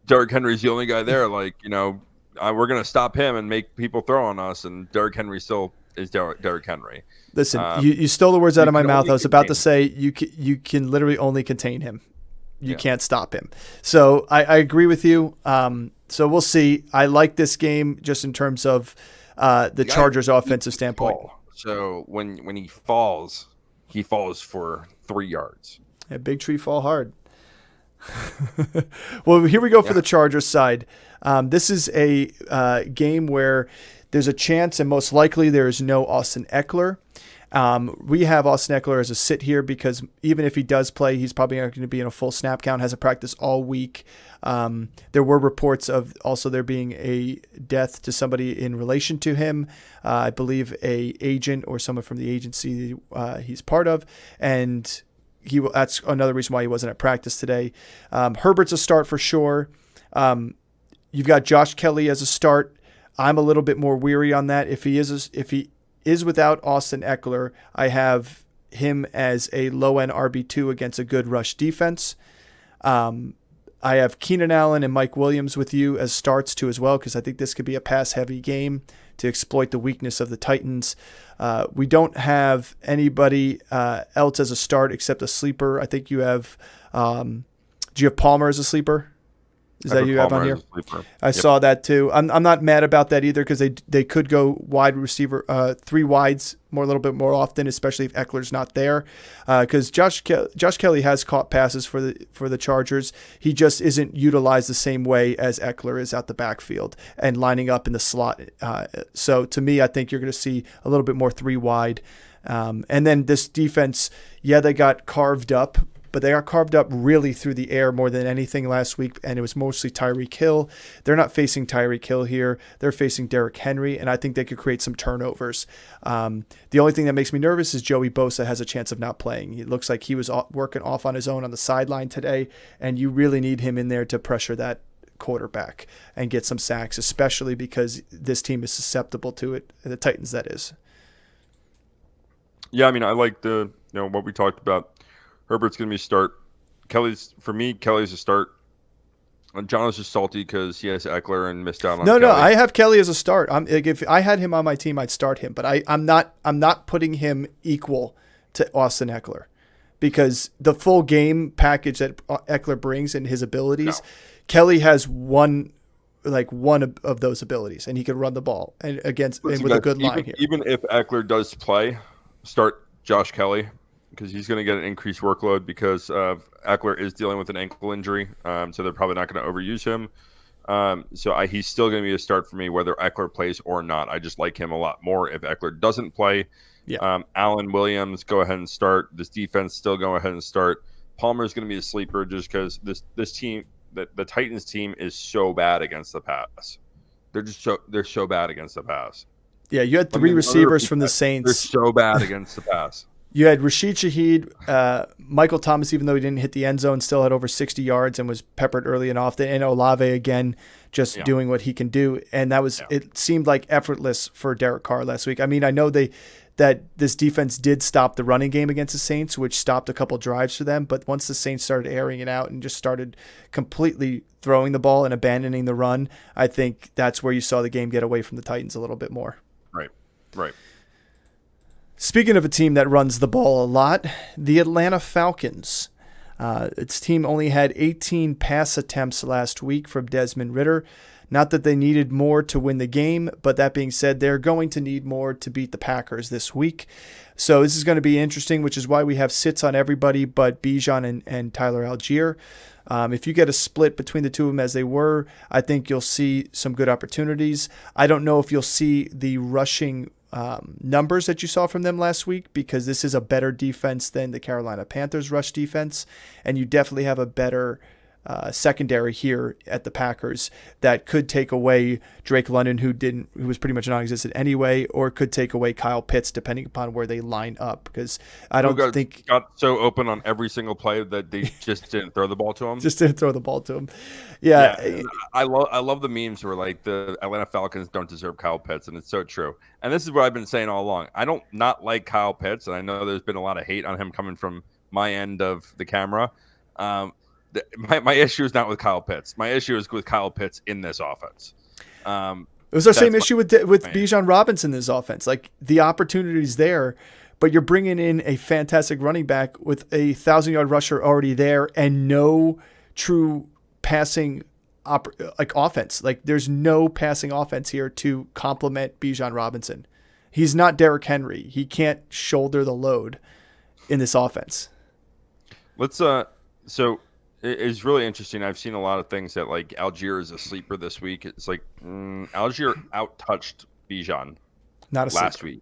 Derrick Henry's the only guy there. Like, we're going to stop him and make people throw on us, and Derrick Henry still is Derrick Henry. Listen, you stole the words out of my mouth. I was about to say you can literally only contain him. You can't stop him. So I agree with you. So we'll see. I like this game just in terms of the Chargers' offensive standpoint. So when he falls for 3 yards. Yeah, big tree fall hard. Well, here we go for the Chargers side. This is a game where there's a chance, and most likely there is no Austin Eckler. We have Austin Eckler as a sit here because even if he does play, he's probably not going to be in a full snap count, hasn't practiced all week. There were reports of also there being a death to somebody in relation to him. I believe a agent or someone from the agency he's part of, and that's another reason why he wasn't at practice today. Herbert's a start for sure. You've got Josh Kelly as a start. I'm a little bit more weary on that. If he is without Austin Eckler, I have him as a low-end RB2 against a good rush defense. I have Keenan Allen and Mike Williams with you as starts too as well because I think this could be a pass-heavy game to exploit the weakness of the Titans. We don't have anybody else as a start except a sleeper. I think you have do you have Palmer as a sleeper? Is that you have on here? I saw that too. I'm not mad about that either because they could go wide receiver, 3 wides a little bit more often, especially if Eckler's not there. Because Josh Kelly has caught passes for the Chargers. He just isn't utilized the same way as Eckler is out the backfield and lining up in the slot. So to me, I think you're going to see a little bit more 3 wide. And then this defense, they got carved up. But they got carved up really through the air more than anything last week, and it was mostly Tyreek Hill. They're not facing Tyreek Hill here. They're facing Derrick Henry, and I think they could create some turnovers. The only thing that makes me nervous is Joey Bosa has a chance of not playing. It looks like he was working off on his own on the sideline today, and you really need him in there to pressure that quarterback and get some sacks, especially because this team is susceptible to it, the Titans, that is. Yeah, I mean, I like what we talked about. Herbert's going to be a start. Kelly's a start. John is just salty because he has Eckler and missed out on Kelly. No, I have Kelly as a start. If I had him on my team, I'd start him. But I'm not putting him equal to Austin Eckler because the full game package that Eckler brings and his abilities, Kelly has one of those abilities, and he can run the ball and with a good line here. Even if Eckler does play, start Josh Kelly. Because he's going to get an increased workload because Eckler is dealing with an ankle injury, so they're probably not going to overuse him. He's still going to be a start for me whether Eckler plays or not. I just like him a lot more if Eckler doesn't play. Yeah. Allen Williams, go ahead and start. This defense still go ahead and start. Palmer's going to be a sleeper just because this team, the Titans team, is so bad against the pass. They're so bad against the pass. Yeah, you had 3 receivers from the Saints. They're so bad against the pass. You had Rashid Shaheed, Michael Thomas, even though he didn't hit the end zone, still had over 60 yards and was peppered early and often. And Olave, again, just doing what he can do. And it seemed like effortless for Derek Carr last week. I mean, I know that this defense did stop the running game against the Saints, which stopped a couple drives for them. But once the Saints started airing it out and just started completely throwing the ball and abandoning the run, I think that's where you saw the game get away from the Titans a little bit more. Right. Speaking of a team that runs the ball a lot, the Atlanta Falcons. Its team only had 18 pass attempts last week from Desmond Ridder. Not that they needed more to win the game, but that being said, they're going to need more to beat the Packers this week. So this is going to be interesting, which is why we have sits on everybody but Bijan and Tyler Algier. If you get a split between the two of them as they were, I think you'll see some good opportunities. I don't know if you'll see the rushing numbers that you saw from them last week, because this is a better defense than the Carolina Panthers rush defense, and you definitely have a better secondary here at the Packers that could take away Drake London, who was pretty much non-existent anyway, or could take away Kyle Pitts depending upon where they line up. Because I don't think got so open on every single play that they just didn't throw the ball to him. Just didn't throw the ball to him. Yeah. I love the memes where like the Atlanta Falcons don't deserve Kyle Pitts, and it's so true. And this is what I've been saying all along. I don't not like Kyle Pitts, and I know there's been a lot of hate on him coming from my end of the camera. My issue is not with Kyle Pitts. My issue is with Kyle Pitts in this offense. It was our same issue with Bijan Robinson in this offense. Like, the opportunity's there, but you're bringing in a fantastic running back with a 1,000-yard rusher already there and no true passing offense. Like, there's no passing offense here to complement Bijan Robinson. He's not Derrick Henry. He can't shoulder the load in this offense. So it's really interesting. I've seen a lot of things that like Algier is a sleeper this week. It's like Algier out-touched Bijan last week.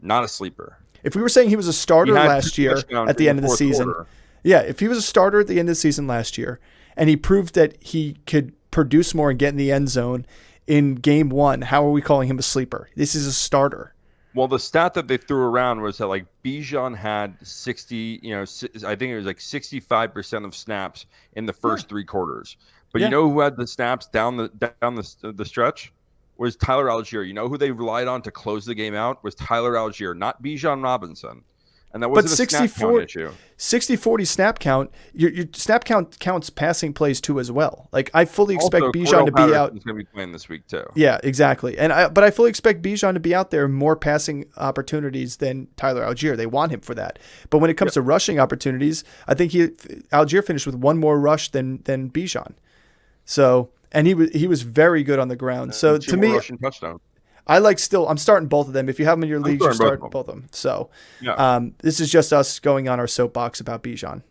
Not a sleeper. If we were saying he was a starter last year at the end of the season, if he was a starter at the end of the season last year, and he proved that he could produce more and get in the end zone in game one, how are we calling him a sleeper? This is a starter. Well, the stat that they threw around was that like Bijan had 60, I think it was like 65% of snaps in the first three quarters. But you know who had the snaps down the stretch? Was Tyler Algier. You know who they relied on to close the game out? Was Tyler Algier, not Bijan Robinson. And that wasn't a snap count issue. 60-40 snap count. Your snap count counts passing plays too as well. Like, I fully expect Bijan to be out. He's going to be playing this week too. Yeah, exactly. But I fully expect Bijan to be out there more passing opportunities than Tyler Algier. They want him for that. But when it comes to rushing opportunities, I think Algier finished with one more rush than Bijan. So, and he was very good on the ground. So to me, rushing touchdown. I'm starting both of them. If you have them in your leagues, you're starting both of them. So this is just us going on our soapbox about Bijan.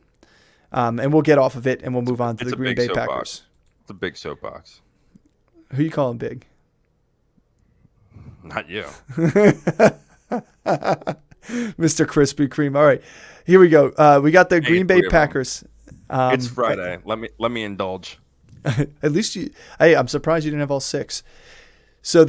And we'll get off of it and we'll move on to the Green Bay Packers. It's a big soapbox. Who you calling big? Not you. Mr. Krispy Kreme. All right, here we go. We got the Green Bay Packers. It's Friday. Let me indulge. At least I'm surprised you didn't have all six. So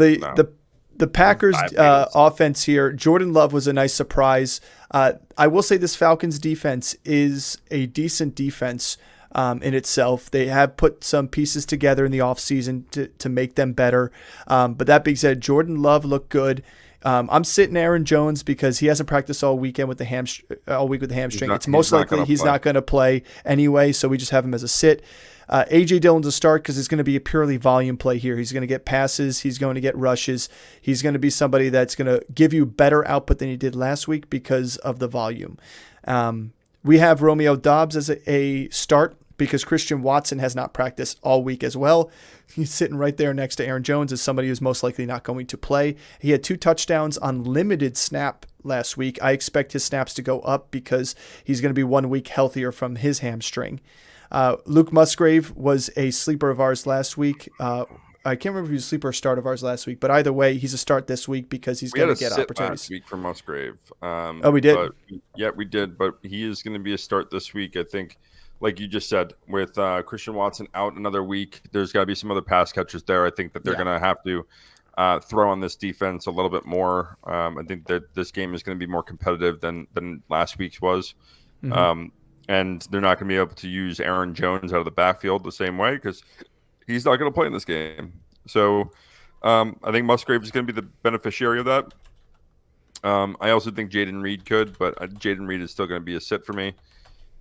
the Packers offense here, Jordan Love was a nice surprise. I will say this Falcons defense is a decent defense in itself. They have put some pieces together in the offseason to make them better. But that being said, Jordan Love looked good. I'm sitting Aaron Jones because he hasn't practiced all week with the hamstring. It's most likely he's not going to play anyway, so we just have him as a sit. A.J. Dillon's a start because it's going to be a purely volume play here. He's going to get passes. He's going to get rushes. He's going to be somebody that's going to give you better output than he did last week because of the volume. We have Romeo Doubs as a start because Christian Watson has not practiced all week as well. He's sitting right there next to Aaron Jones as somebody who's most likely not going to play. He had 2 touchdowns on limited snap last week. I expect his snaps to go up because he's going to be 1 week healthier from his hamstring. Luke Musgrave was a sleeper of ours last week. I can't remember if he was a sleeper or start of ours last week, but either way, he's a start this week because he's going to get opportunities. Last week for Musgrave. We did? We did, but he is going to be a start this week. I think, like you just said, with Christian Watson out another week, there's got to be some other pass catchers there. I think that they're going to have to throw on this defense a little bit more. I think that this game is going to be more competitive than last week's was. Mm-hmm. And they're not going to be able to use Aaron Jones out of the backfield the same way because he's not going to play in this game. So I think Musgrave is going to be the beneficiary of that. I also think Jaden Reed could, but Jaden Reed is still going to be a sit for me.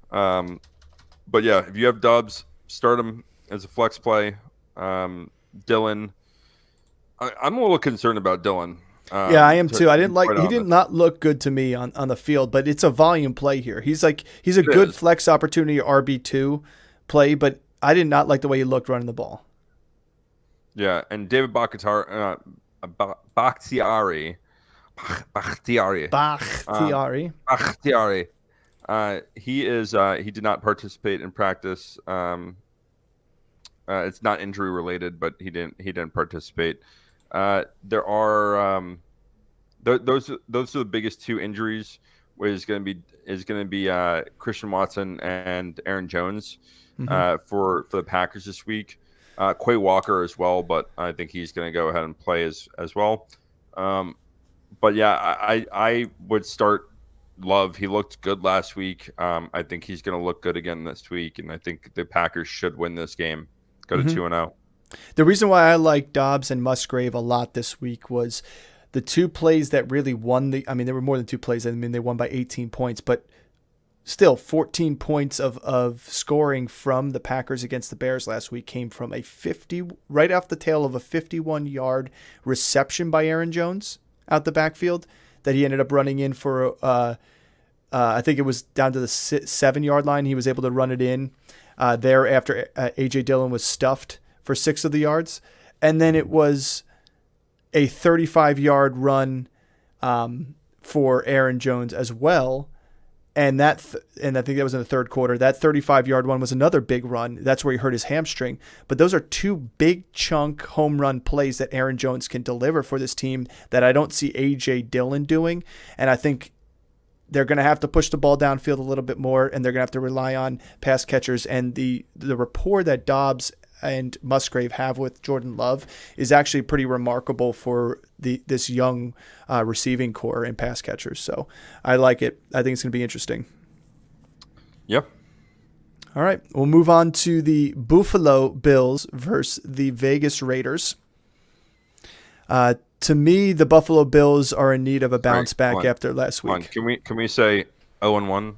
But yeah, if you have Doubs, start him as a flex play. Dillon, I'm a little concerned about Dillon. Yeah, I am too. I To be didn't like quite he did honest. not look good to me on the field, but it's a volume play here. He's a It good is. flex opportunity RB2 play, but I did not like the way he looked running the ball. Yeah, and David Bakhtiari, Bakhtiari, um, Bakhtiari. Bakhtiari. He did not participate in practice. It's not injury related, but he didn't participate. There are those are the biggest two injuries. Where is going to be Christian Watson and Aaron Jones Hmm. for the Packers this week. Quay Walker as well, but I think he's going to go ahead and play as well. Um, but yeah, I would start Love. He looked good last week. I think he's going to look good again this week, and I think the Packers should win this game. Go to Hmm. 2-0. The reason why I like Dobbs and Musgrave a lot this week was the two plays that really won I mean, there were more than two plays. I mean, they won by 18 points, but still 14 points of scoring from the Packers against the Bears last week came from right off the tail of a 51-yard reception by Aaron Jones out the backfield that he ended up running in for, I think it was down to the 7-yard line. He was able to run it in there after A.J. Dillon was stuffed for 6 of the yards. And then it was a 35-yard run for Aaron Jones as well. And I think that was in the third quarter. That 35-yard one was another big run. That's where he hurt his hamstring. But those are two big chunk home run plays that Aaron Jones can deliver for this team that I don't see A.J. Dillon doing. And I think they're going to have to push the ball downfield a little bit more, and they're going to have to rely on pass catchers. And the rapport that Dobbs and Musgrave have with Jordan Love is actually pretty remarkable for this young receiving core and pass catchers. So I like it. I think it's going to be interesting. Yep. All right, we'll move on to the Buffalo Bills versus the Vegas Raiders. To me, the Buffalo Bills are in need of a bounce back after last week. Can we say 0-1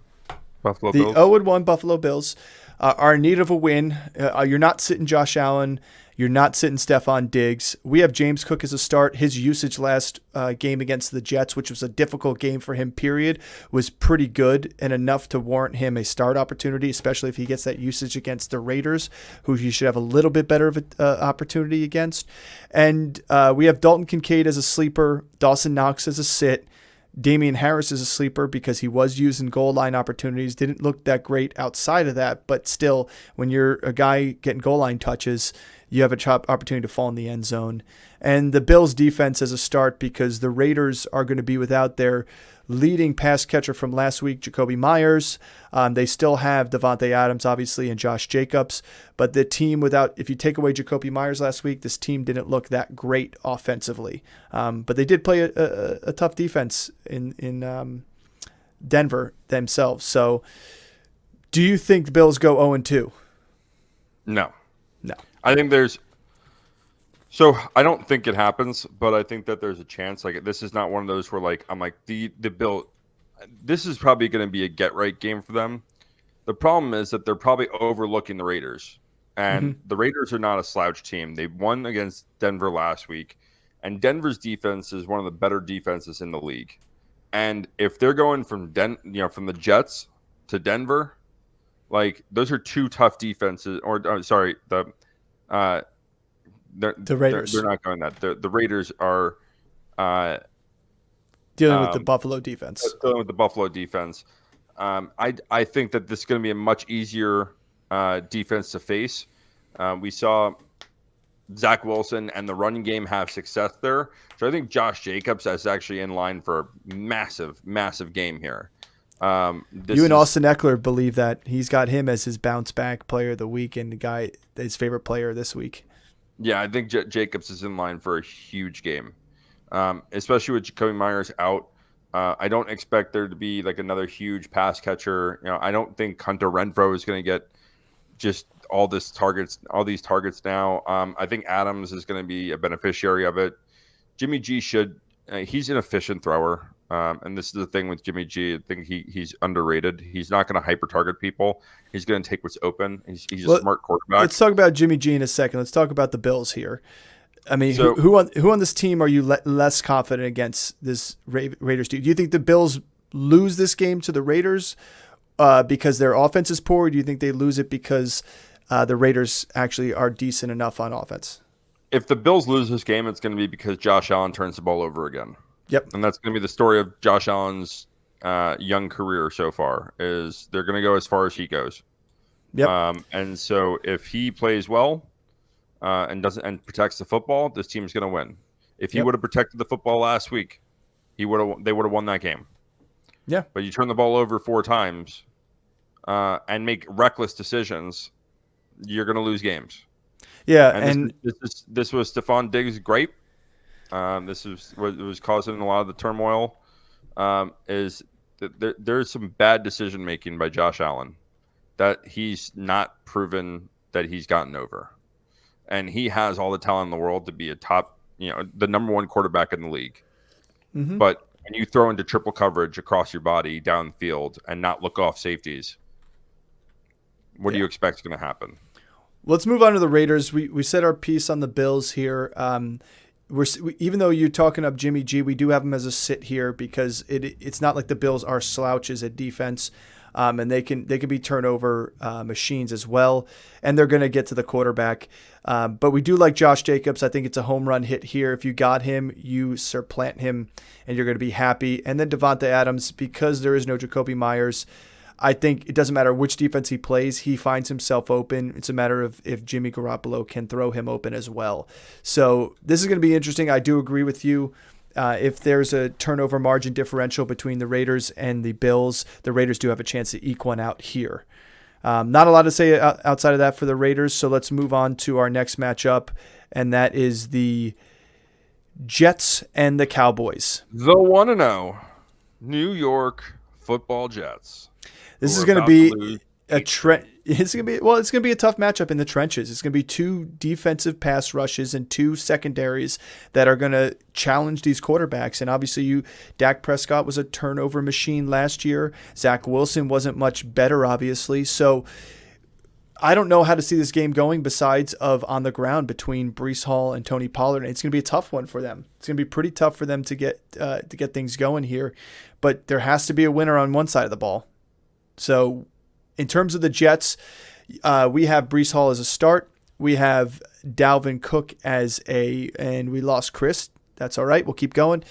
Buffalo The Bills? 0-1 Buffalo Bills are in need of a win. You're not sitting Josh Allen. You're not sitting Stephon Diggs. We have James Cook as a start. His usage last game against the Jets, which was a difficult game for him, period, was pretty good and enough to warrant him a start opportunity, especially if he gets that usage against the Raiders, who he should have a little bit better of an opportunity against. And we have Dalton Kincaid as a sleeper, Dawson Knox as a sit. Damian Harris is a sleeper because he was using goal line opportunities. Didn't look that great outside of that, but still, when you're a guy getting goal line touches, you have a opportunity to fall in the end zone. And the Bills defense as a start because the Raiders are going to be without their leading pass catcher from last week, Jacoby Myers. They still have Devontae Adams, obviously, and Josh Jacobs. But the team if you take away Jacoby Myers last week, this team didn't look that great offensively. But they did play a tough defense in Denver themselves. So do you think the Bills go 0-2? No. No. I think So I don't think it happens, but I think that there's a chance. Like this is not one of those where I'm like the Bill. This is probably going to be a get right game for them. The problem is that they're probably overlooking the Raiders, and the Raiders are not a slouch team. They won against Denver last week, and Denver's defense is one of the better defenses in the league. And if they're going from from the Jets to Denver, those are two tough defenses. The Raiders. They're not going that. The Raiders are dealing with the Buffalo defense. Dealing with the Buffalo defense. I think that this is going to be a much easier defense to face. We saw Zach Wilson and the running game have success there. So I think Josh Jacobs is actually in line for a massive, massive game here. Austin Eckler believe that he's got him as his bounce back player of the week and his favorite player this week. Yeah, I think Jacobs is in line for a huge game, especially with Jacoby Myers out. I don't expect there to be another huge pass catcher. I don't think Hunter Renfrow is going to get just all these targets now. I think Adams is going to be a beneficiary of it. Jimmy G he's an efficient thrower. And this is the thing with Jimmy G. I think he's underrated. He's not going to hyper target people. He's going to take what's open. He's a smart quarterback. Let's talk about Jimmy G in a second. Let's talk about the Bills here. I mean, So who on this team are you less confident against this Raiders team? Do you think the Bills lose this game to the Raiders because their offense is poor? Or do you think they lose it because the Raiders actually are decent enough on offense? if the Bills lose this game, it's going to be because Josh Allen turns the ball over again. Yep. And that's going to be the story of Josh Allen's young career so far. Is they're going to go as far as he goes. Yep. And so if he plays well and protects the football, this team's going to win. If he would have protected the football last week, they would have won that game. Yeah. But you turn the ball over 4 times and make reckless decisions, you're going to lose games. Yeah, and this was Stephon Diggs' gripe. This is what was causing a lot of the turmoil. Is that there's some bad decision making by Josh Allen that he's not proven that he's gotten over, and he has all the talent in the world to be a top, the number 1 quarterback in the league. Mm-hmm. But when you throw into triple coverage across your body downfield and not look off safeties, what do you expect is going to happen? Let's move on to the Raiders. We said our piece on the Bills here. Even though you're talking up Jimmy G, we do have him as a sit here because it's not like the Bills are slouches at defense, and they can be turnover machines as well, and they're going to get to the quarterback. But we do like Josh Jacobs. I think it's a home run hit here. If you got him, you supplant him, and you're going to be happy. And then Devontae Adams, because there is no Jacoby Myers, I think it doesn't matter which defense he plays, he finds himself open. It's a matter of if Jimmy Garoppolo can throw him open as well. So this is going to be interesting. I do agree with you. If there's a turnover margin differential between the Raiders and the Bills, the Raiders do have a chance to eke one out here. Not a lot to say outside of that for the Raiders, so let's move on to our next matchup, and that is the Jets and the Cowboys. The 1-0 New York Football Jets. This is going to be it's going to be a tough matchup in the trenches. It's going to be 2 defensive pass rushes and 2 secondaries that are going to challenge these quarterbacks. And obviously, Dak Prescott was a turnover machine last year. Zach Wilson wasn't much better, obviously. So I don't know how to see this game going besides of on the ground between Breece Hall and Tony Pollard. And it's going to be a tough one for them. It's going to be pretty tough for them to get things going here. But there has to be a winner on one side of the ball. So in terms of the Jets, we have Breece Hall as a start. We have Dalvin Cook and we lost Chris. That's all right. We'll keep going.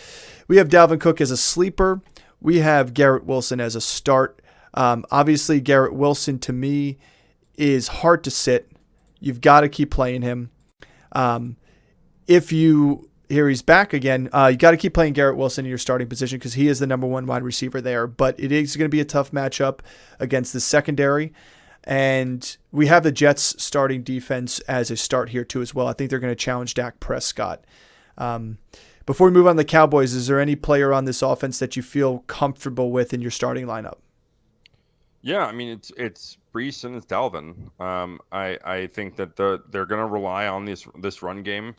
We have Dalvin Cook as a sleeper. We have Garrett Wilson as a start. Obviously, Garrett Wilson to me is hard to sit. You've got to keep playing him. Here he's back again. You got to keep playing Garrett Wilson in your starting position because he is the number 1 wide receiver there. But it is going to be a tough matchup against the secondary. And we have the Jets starting defense as a start here too as well. I think they're going to challenge Dak Prescott. Before we move on to the Cowboys, is there any player on this offense that you feel comfortable with in your starting lineup? Yeah, I mean it's Breece and it's Dalvin. I think that they're going to rely on this run game.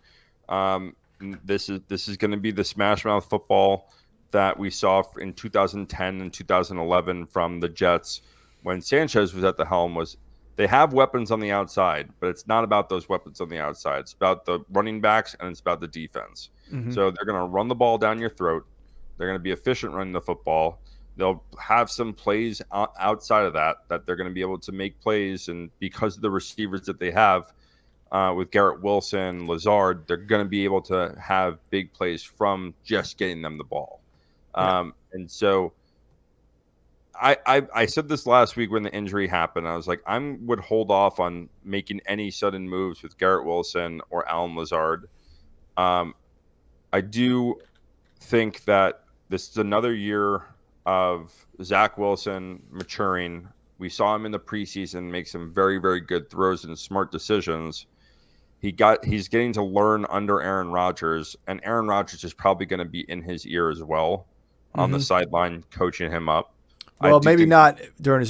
This is going to be the smash mouth football that we saw in 2010 and 2011 from the Jets when Sanchez was at the helm. They have weapons on the outside, but it's not about those weapons on the outside. It's about the running backs and it's about the defense. Mm-hmm. So they're going to run the ball down your throat. They're going to be efficient running the football. They'll have some plays outside of that they're going to be able to make plays, and because of the receivers that they have, with Garrett Wilson, Lazard, they're going to be able to have big plays from just getting them the ball. Yeah. And so I said this last week when the injury happened. I was like, I would hold off on making any sudden moves with Garrett Wilson or Alan Lazard. I do think that this is another year of Zach Wilson maturing. We saw him in the preseason make some very, very good throws and smart decisions. He's getting to learn under Aaron Rodgers, and Aaron Rodgers is probably going to be in his ear as well on the sideline coaching him up. Well, maybe not during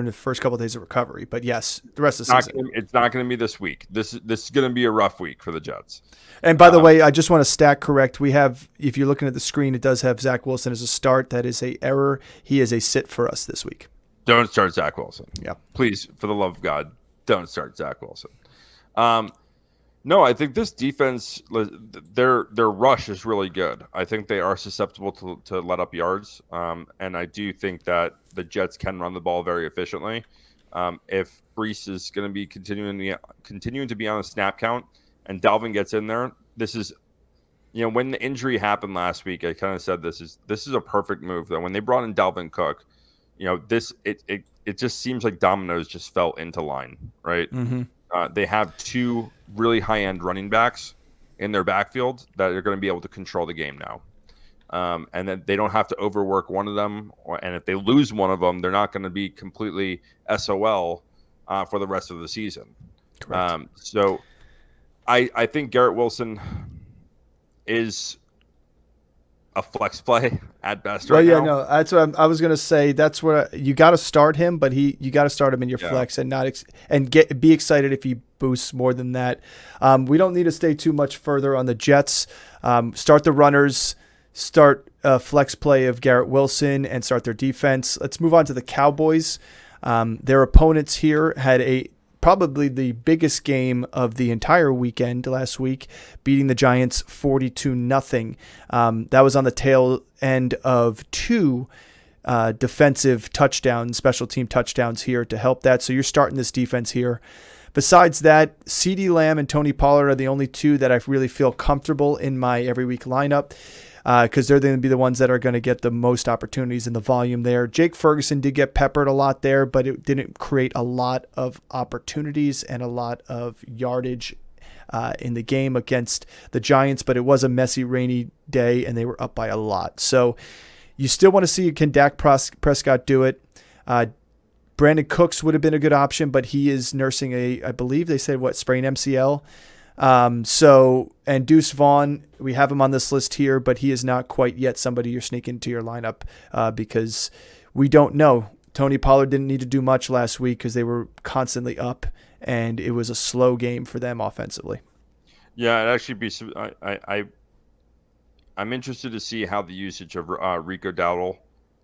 the first couple of days of recovery, but yes, the rest of the season. It's not going to be this week. This is going to be a rough week for the Jets. And by the way, I just want to stat correct. We have, if you're looking at the screen, it does have Zach Wilson as a start. That is a error. He is a sit for us this week. Don't start Zach Wilson. Yeah. Please, for the love of God, don't start Zach Wilson. No, I think this defense, their rush is really good. I think they are susceptible to let up yards, and I do think that the Jets can run the ball very efficiently. If Brees is going to be continuing to be on a snap count, and Dalvin gets in there, this is, when the injury happened last week, I kind of said this is a perfect move. Though when they brought in Dalvin Cook, it just seems like dominoes just fell into line, right? Mm-hmm. They have two really high-end running backs in their backfield that are going to be able to control the game now. And then they don't have to overwork one of them. And if they lose one of them, they're not going to be completely SOL for the rest of the season. Correct. So I think Garrett Wilson is a flex play at best right now. No, that's what I was gonna say. That's where you got to start him, but you got to start him in your flex and not be excited if he boosts more than that. We don't need to stay too much further on the Jets. Start the runners, start a flex play of Garrett Wilson, and start their defense. Let's move on to the Cowboys. Their opponents here had probably the biggest game of the entire weekend last week, beating the Giants 42-0. That was on the tail end of two defensive touchdowns, special team touchdowns here to help that. So you're starting this defense here. Besides that, CeeDee Lamb and Tony Pollard are the only two that I really feel comfortable in my every week lineup, because they're going to be the ones that are going to get the most opportunities in the volume there. Jake Ferguson did get peppered a lot there, but it didn't create a lot of opportunities and a lot of yardage in the game against the Giants, but it was a messy, rainy day, and they were up by a lot. So you still want to see, can Dak Prescott do it? Brandon Cooks would have been a good option, but he is nursing I believe they said, sprained MCL. And Deuce Vaughn, we have him on this list here, but he is not quite yet somebody you're sneaking into your lineup because we don't know. Tony Pollard didn't need to do much last week because they were constantly up, and it was a slow game for them offensively. Yeah, it actually be. I'm interested to see how the usage of Rico Dowdle.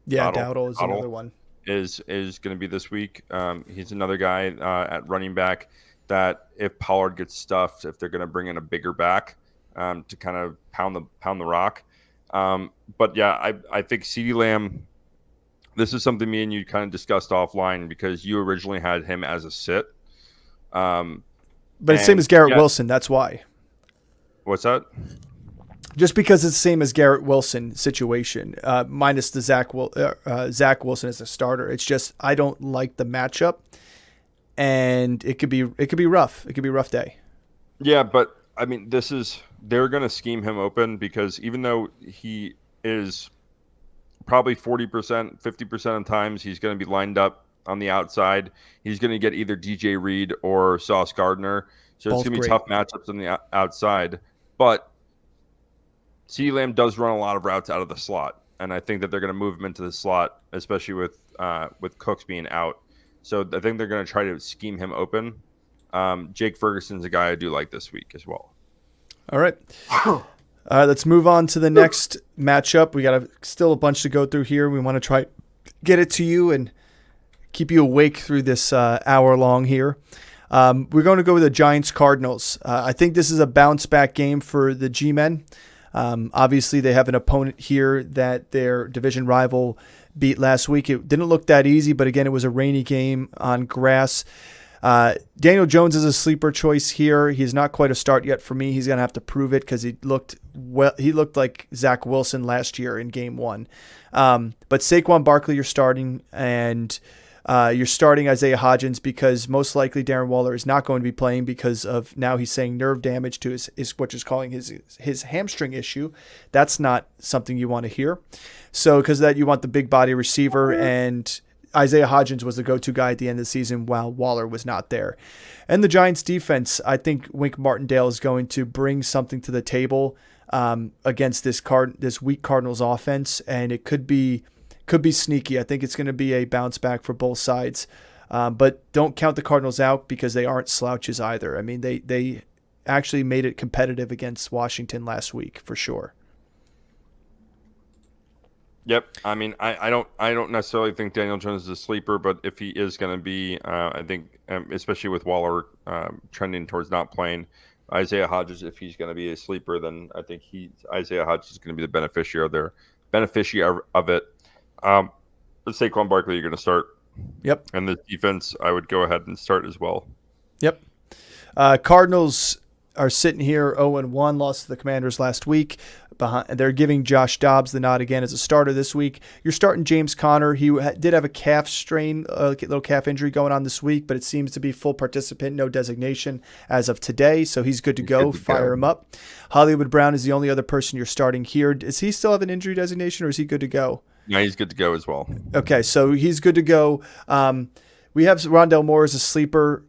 Yeah, Dowdle is another one. Is going to be this week. He's another guy at running back that if Pollard gets stuffed, if they're going to bring in a bigger back to kind of pound the rock. But yeah, I think CeeDee Lamb, this is something me and you kind of discussed offline because you originally had him as a sit. But it's the same as Garrett Wilson. That's why. What's that? Just because it's the same as Garrett Wilson situation, minus the Zach Wilson as a starter. It's just I don't like the matchup, and it could be rough. It could be a rough day. Yeah, but I mean, they're going to scheme him open because even though he is probably 40%, 50% of times he's going to be lined up on the outside, he's going to get either DJ Reed or Sauce Gardner. So it's going to be tough matchups on the outside, but CeeDee Lamb does run a lot of routes out of the slot, and I think that they're going to move him into the slot, especially with Cooks being out. So I think they're going to try to scheme him open. Jake Ferguson's a guy I do like this week as well. All right. Let's move on to the next matchup. We got still a bunch to go through here. We want to try get it to you and keep you awake through this hour long here. We're going to go with the Giants Cardinals. I think this is a bounce back game for the G-Men. Obviously, they have an opponent here that their division rival beat last week. It didn't look that easy, but again, it was a rainy game on grass. Daniel Jones is a sleeper choice here. He's not quite a start yet for me. He's going to have to prove it because he looked like Zach Wilson last year in game one. But Saquon Barkley, you're starting, and you're starting Isaiah Hodgins because most likely Darren Waller is not going to be playing because of now he's saying nerve damage to his what is calling his hamstring issue. That's not something you want to hear. So because of that, you want the big body receiver, and Isaiah Hodgins was the go-to guy at the end of the season while Waller was not there. And the Giants defense, I think Wink Martindale is going to bring something to the table against this weak Cardinals offense, and it could be sneaky. I think it's going to be a bounce back for both sides. But don't count the Cardinals out because they aren't slouches either. I mean, they actually made it competitive against Washington last week for sure. Yep. I mean, I don't necessarily think Daniel Jones is a sleeper, but if he is going to be, I think, especially with Waller trending towards not playing, Isaiah Hodgins, if he's going to be a sleeper, then I think Isaiah Hodgins is going to be the beneficiary of it. Let's say Saquon Barkley, you're going to start. Yep. And the defense, I would go ahead and start as well. Yep. Cardinals are sitting here 0-1, lost to the Commanders last week. They're giving Josh Dobbs the nod again as a starter this week. You're starting James Conner. He did have a calf strain, a little calf injury going on this week, but it seems to be full participant, no designation as of today, so he's good to go. Fire him up. Hollywood Brown is the only other person you're starting here. Does he still have an injury designation, or is he good to go? Yeah, he's good to go as well. Okay, so he's good to go. We have Rondell Moore as a sleeper.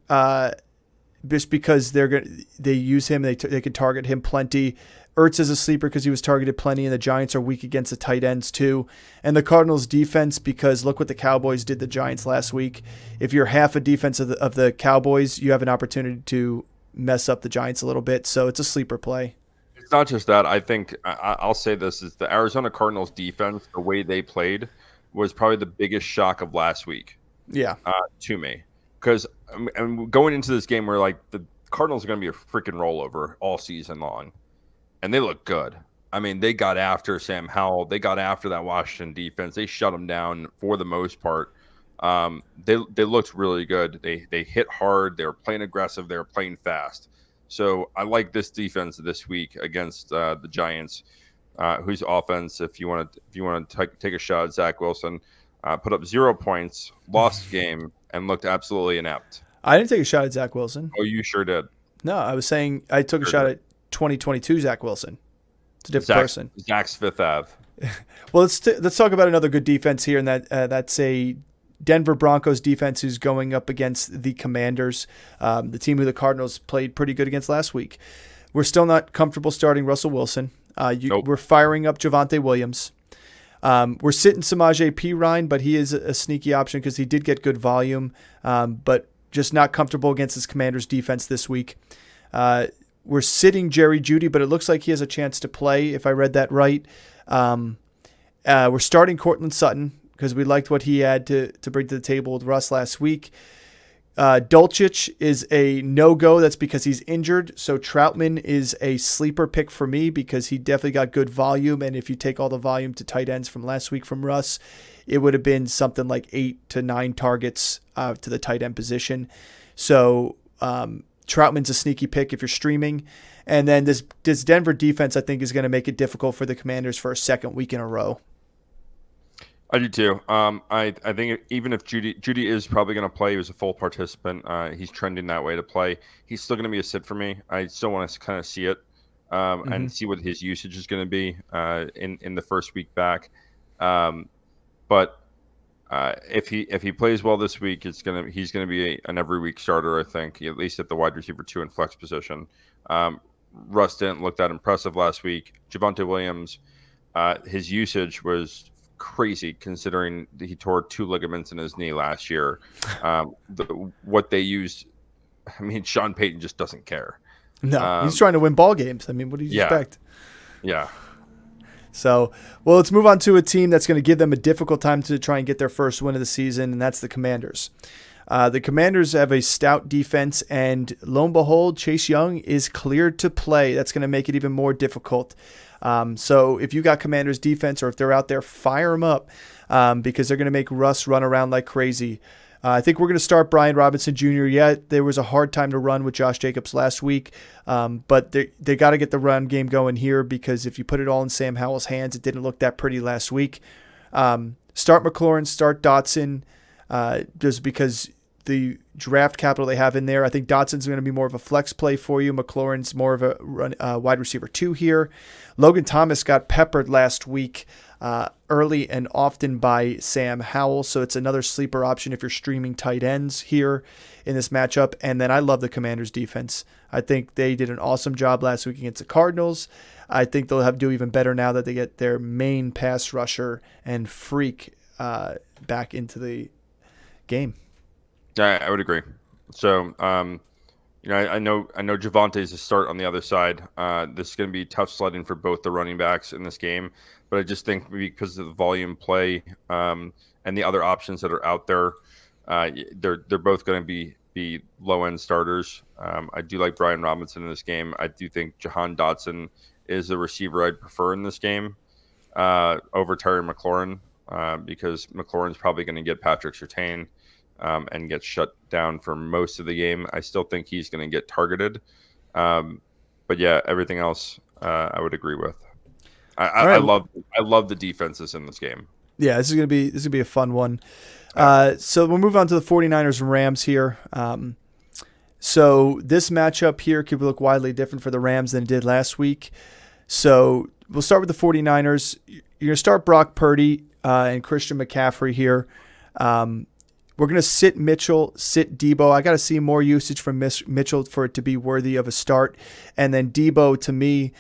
Just because they use him, they can target him plenty. Ertz is a sleeper because he was targeted plenty, and the Giants are weak against the tight ends too. And the Cardinals defense, because look what the Cowboys did the Giants last week. If you're half a defense of the Cowboys, you have an opportunity to mess up the Giants a little bit. So it's a sleeper play. It's not just that. I think I'll say this is the Arizona Cardinals defense, the way they played was probably the biggest shock of last week. Yeah. To me. Because going into this game, we're like, the Cardinals are going to be a freaking rollover all season long. And they look good. I mean, they got after Sam Howell. They got after that Washington defense. They shut them down for the most part. They looked really good. They hit hard. They were playing aggressive. They were playing fast. So I like this defense this week against the Giants, whose offense, if you want to take a shot at Zach Wilson, put up 0 points, lost game, and looked absolutely inept. I didn't take a shot at Zach Wilson. Oh, you sure did. No, I was saying I took a shot at 2022 Zach Wilson. It's a different person. Zach's Fifth Ave. Well, let's talk about another good defense here, and that's a Denver Broncos defense who's going up against the Commanders, the team who the Cardinals played pretty good against last week. We're still not comfortable starting Russell Wilson. Nope. We're firing up Javonte Williams. We're sitting Samaje Perine, but he is a sneaky option because he did get good volume, but just not comfortable against this Commanders defense this week. We're sitting Jerry Jeudy, but it looks like he has a chance to play, if I read that right. We're starting Courtland Sutton because we liked what he had to bring to the table with Russ last week. Dulcich is a no-go. That's because he's injured. So Troutman is a sleeper pick for me because he definitely got good volume. And if you take all the volume to tight ends from last week from Russ, it would have been something like 8 to 9 targets to the tight end position. So Troutman's a sneaky pick if you're streaming. And then this Denver defense, I think, is going to make it difficult for the Commanders for a second week in a row. I do too. I think even if Jeudy is probably going to play, he was a full participant. He's trending that way to play. He's still going to be a sit for me. I still want to kind of see it and see what his usage is going to be in the first week back. But if he plays well this week, he's going to be an every week starter. I think at least at the wide receiver 2 and flex position. Russ didn't look that impressive last week. Javonte Williams, his usage was crazy considering he tore 2 ligaments in his knee last year. What they used, I mean, Sean Payton just doesn't care. No, he's trying to win ball games. I mean, what do you expect? Yeah. So, well, let's move on to a team that's going to give them a difficult time to try and get their first win of the season, and that's the Commanders. The Commanders have a stout defense, and lo and behold, Chase Young is cleared to play. That's going to make it even more difficult. So if you got Commanders defense, or if they're out there, fire them up because they're going to make Russ run around like crazy. I think we're going to start Brian Robinson Jr. Yeah, there was a hard time to run with Josh Jacobs last week, but they got to get the run game going here because if you put it all in Sam Howell's hands, it didn't look that pretty last week. Start McLaurin, start Dotson, just because the draft capital they have in there. I think Dotson's going to be more of a flex play for you. McLaurin's more of a wide receiver 2 here. Logan Thomas got peppered last week early and often by Sam Howell, so it's another sleeper option if you're streaming tight ends here in this matchup. And then I love the Commanders defense. I think they did an awesome job last week against the Cardinals. I think they'll do even better now that they get their main pass rusher and freak back into the game. Yeah, I would agree. So, I know Javonte's a start on the other side. This is going to be tough sledding for both the running backs in this game, but I just think because of the volume play and the other options that are out there, they're both going to be low end starters. I do like Brian Robinson in this game. I do think Jahan Dotson is the receiver I'd prefer in this game over Terry McLaurin because McLaurin's probably going to get Patrick Surtain and get shut down for most of the game. I still think he's going to get targeted. But yeah, everything else I would agree with. I love the defenses in this game. Yeah, this is gonna be a fun one. So we'll move on to the 49ers and Rams here. So this matchup here could look widely different for the Rams than it did last week. So we'll start with the 49ers. You're gonna start Brock Purdy and Christian McCaffrey here. We're going to sit Mitchell, sit Debo. I got to see more usage from Mitchell for it to be worthy of a start. And then Debo, to me,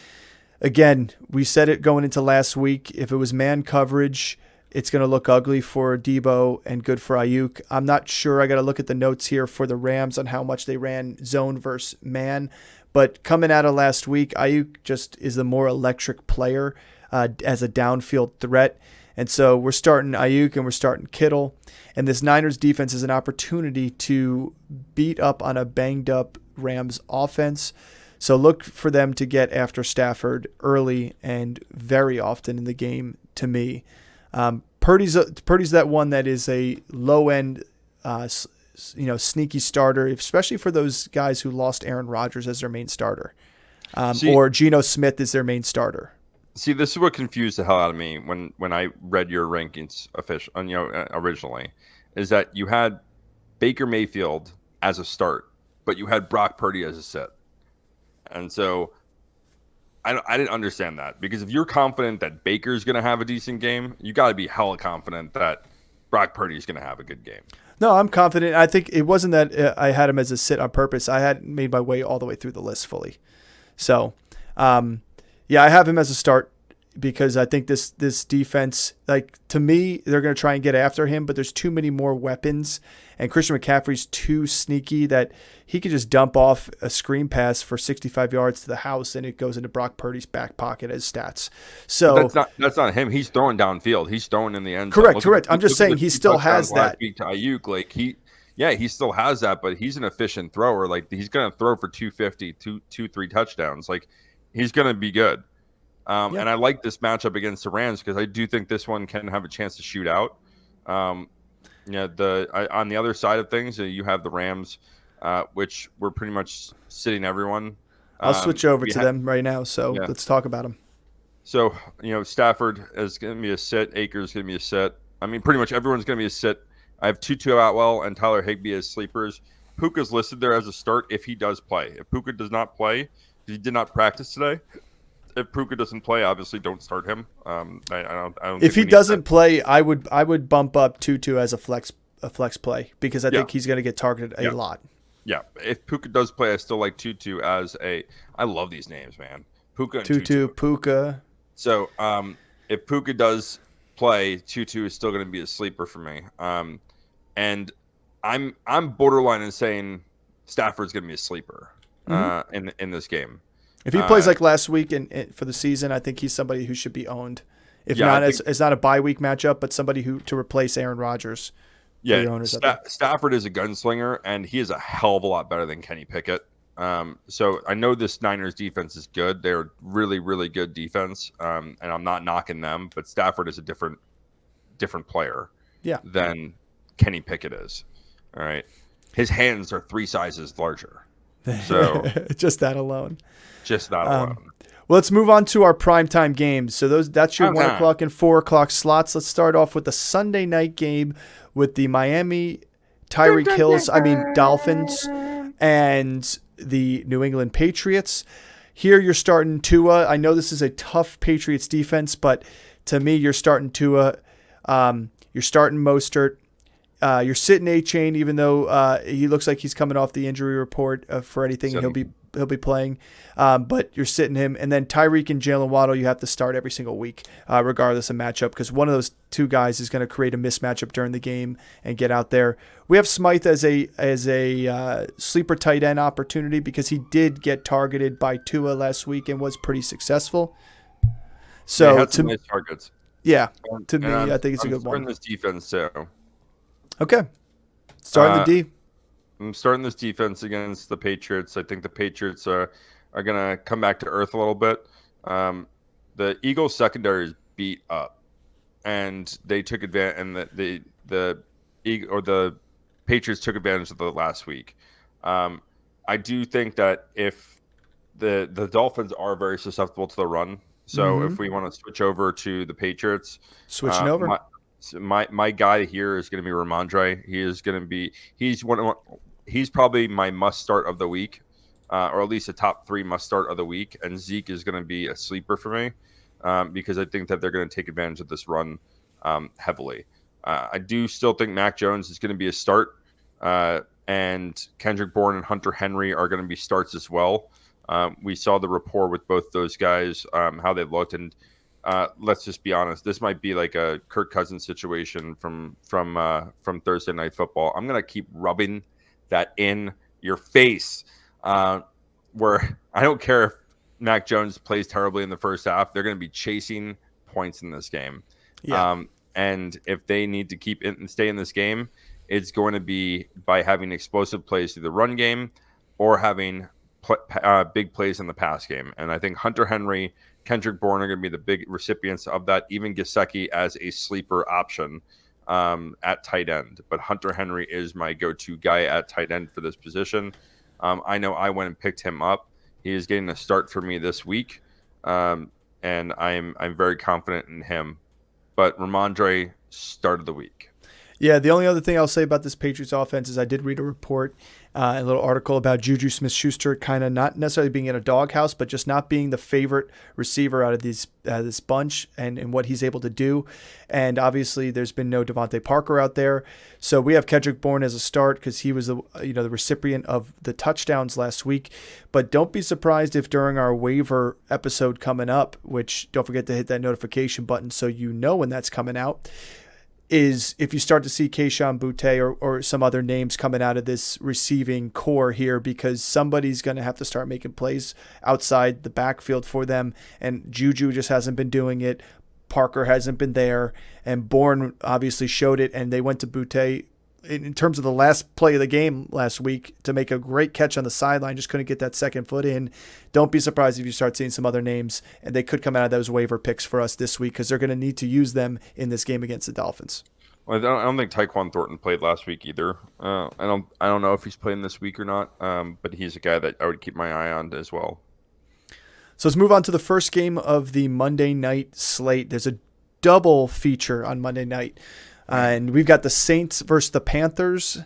again, we said it going into last week. If it was man coverage, it's going to look ugly for Debo and good for Ayuk. I'm not sure. I got to look at the notes here for the Rams on how much they ran zone versus man. But coming out of last week, Ayuk just is the more electric player as a downfield threat. And so we're starting Ayuk and we're starting Kittle. And this Niners defense is an opportunity to beat up on a banged-up Rams offense. So look for them to get after Stafford early and very often in the game to me. Purdy's that one that is a low-end, sneaky starter, especially for those guys who lost Aaron Rodgers as their main starter. Or Geno Smith is their main starter. See, this is what confused the hell out of me when I read your rankings originally, is that you had Baker Mayfield as a start, but you had Brock Purdy as a sit. And so I didn't understand that, because if you're confident that Baker's going to have a decent game, you got to be hella confident that Brock Purdy's going to have a good game. No, I'm confident. I think it wasn't that I had him as a sit on purpose. I hadn't made my way all the way through the list fully. So, yeah, I have him as a start because I think this defense, like, to me, they're going to try and get after him, but there's too many more weapons, and Christian McCaffrey's too sneaky that he could just dump off a screen pass for 65 yards to the house, and it goes into Brock Purdy's back pocket as stats. So that's not him. He's throwing downfield. He's throwing in the end zone. Correct. I'm just saying he still has that. To Ayuk, like he still has that, but he's an efficient thrower. Like, he's going to throw for 250, 3 touchdowns. Like, he's going to be good. And I like this matchup against the Rams because I do think this one can have a chance to shoot out. On the other side of things, you have the Rams, which we're pretty much sitting everyone. I'll switch over to them right now, so let's talk about them. So, Stafford is going to be a sit. Akers going to be a sit. I mean, pretty much everyone's going to be a sit. I have Tutu Atwell and Tyler Higbee as sleepers. Puka's listed there as a start if he does play. If Puka does not play, he did not practice today. If Puka doesn't play, obviously don't start him. I don't. If he doesn't play, I would bump up Tutu as a flex play because I think he's going to get targeted a lot. Yeah, if Puka does play, I still like Tutu as a. I love these names, man. Puka and Tutu, Puka. So, if Puka does play, Tutu is still going to be a sleeper for me. And I'm borderline in saying Stafford's going to be a sleeper in this game. If he plays like last week and for the season, I think he's somebody who should be owned. If not, it's not a bye week matchup, but somebody to replace Aaron Rodgers. Yeah, Stafford is a gunslinger, and he is a hell of a lot better than Kenny Pickett. So I know this Niners defense is good. They're really, really good defense, and I'm not knocking them, but Stafford is a different player than Kenny Pickett is. All right. His hands are 3 sizes larger. So just that alone. Well, let's move on to our primetime games. So that's your 1 o'clock and 4 o'clock slots. Let's start off with the Sunday night game with the Miami Dolphins and the New England Patriots. Here you're starting Tua. I know this is a tough Patriots defense, but to me, you're starting Tua. You're starting Mostert. You're sitting A-Chain, even though he looks like he's coming off the injury report for anything. He'll be playing, but you're sitting him. And then Tyreek and Jalen Waddle, you have to start every single week, regardless of matchup, because one of those two guys is going to create a mismatchup during the game and get out there. We have Smythe as a sleeper tight end opportunity because he did get targeted by Tua last week and was pretty successful. So he had some nice targets. Yeah, to me, I think it's a good one. This defense too. Okay, starting the D. I'm starting this defense against the Patriots. I think the Patriots are going to come back to earth a little bit. The Eagles secondary is beat up, and they took advantage, and the Patriots took advantage of the last week. I do think that if the Dolphins are very susceptible to the run, so if we want to switch over to the Patriots, Switching over. My guy here is going to be Ramondre. He's probably my must start of the week, or at least a top 3 must start of the week. And Zeke is going to be a sleeper for me because I think that they're going to take advantage of this run heavily. I do still think Mac Jones is going to be a start, and Kendrick Bourne and Hunter Henry are going to be starts as well. We saw the rapport with both those guys, how they looked, and let's just be honest. This might be like a Kirk Cousins situation from Thursday Night Football. I'm gonna keep rubbing that in your face, where I don't care if Mac Jones plays terribly in the first half. They're gonna be chasing points in this game, and if they need to keep it and stay in this game, it's going to be by having explosive plays through the run game or having big plays in the pass game. And I think Hunter Henry, Kendrick Bourne are going to be the big recipients of that. Even Gesicki as a sleeper option at tight end. But Hunter Henry is my go-to guy at tight end for this position. I know I went and picked him up. He is getting a start for me this week, and I'm very confident in him. But Ramondre, start of the week. Yeah, the only other thing I'll say about this Patriots offense is I did read a report, a little article about Juju Smith-Schuster kind of not necessarily being in a doghouse, but just not being the favorite receiver out of this bunch and what he's able to do. And obviously, there's been no Devontae Parker out there, so we have Kendrick Bourne as a start because he was the recipient of the touchdowns last week. But don't be surprised if during our waiver episode coming up, which don't forget to hit that notification button so you know when that's coming out, is if you start to see Kayshon Boutte or some other names coming out of this receiving core here, because somebody's going to have to start making plays outside the backfield for them. And Juju just hasn't been doing it. Parker hasn't been there. And Bourne obviously showed it. And they went to Boutte in terms of the last play of the game last week to make a great catch on the sideline. Just couldn't get that second foot in. Don't be surprised if you start seeing some other names, and they could come out of those waiver picks for us this week because they're going to need to use them in this game against the Dolphins. Well, I don't think Tyquan Thornton played last week either. I don't know if he's playing this week or not, but he's a guy that I would keep my eye on as well. So let's move on to the first game of the Monday night slate. There's a double feature on Monday night. And we've got the Saints versus the Panthers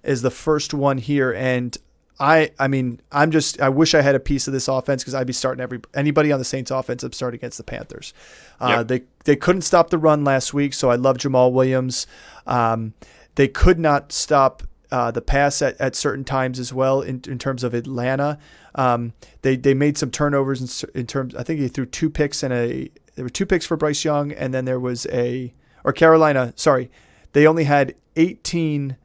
is the first one here. And I wish I had a piece of this offense because I'd be starting anybody on the Saints offense. I'm starting against the Panthers. They couldn't stop the run last week, so I love Jamal Williams. They could not stop the pass at certain times as well in terms of Atlanta. They made some turnovers in terms. I think they threw 2 picks there were 2 picks for Bryce Young, and then there was Carolina. Sorry, they only had 18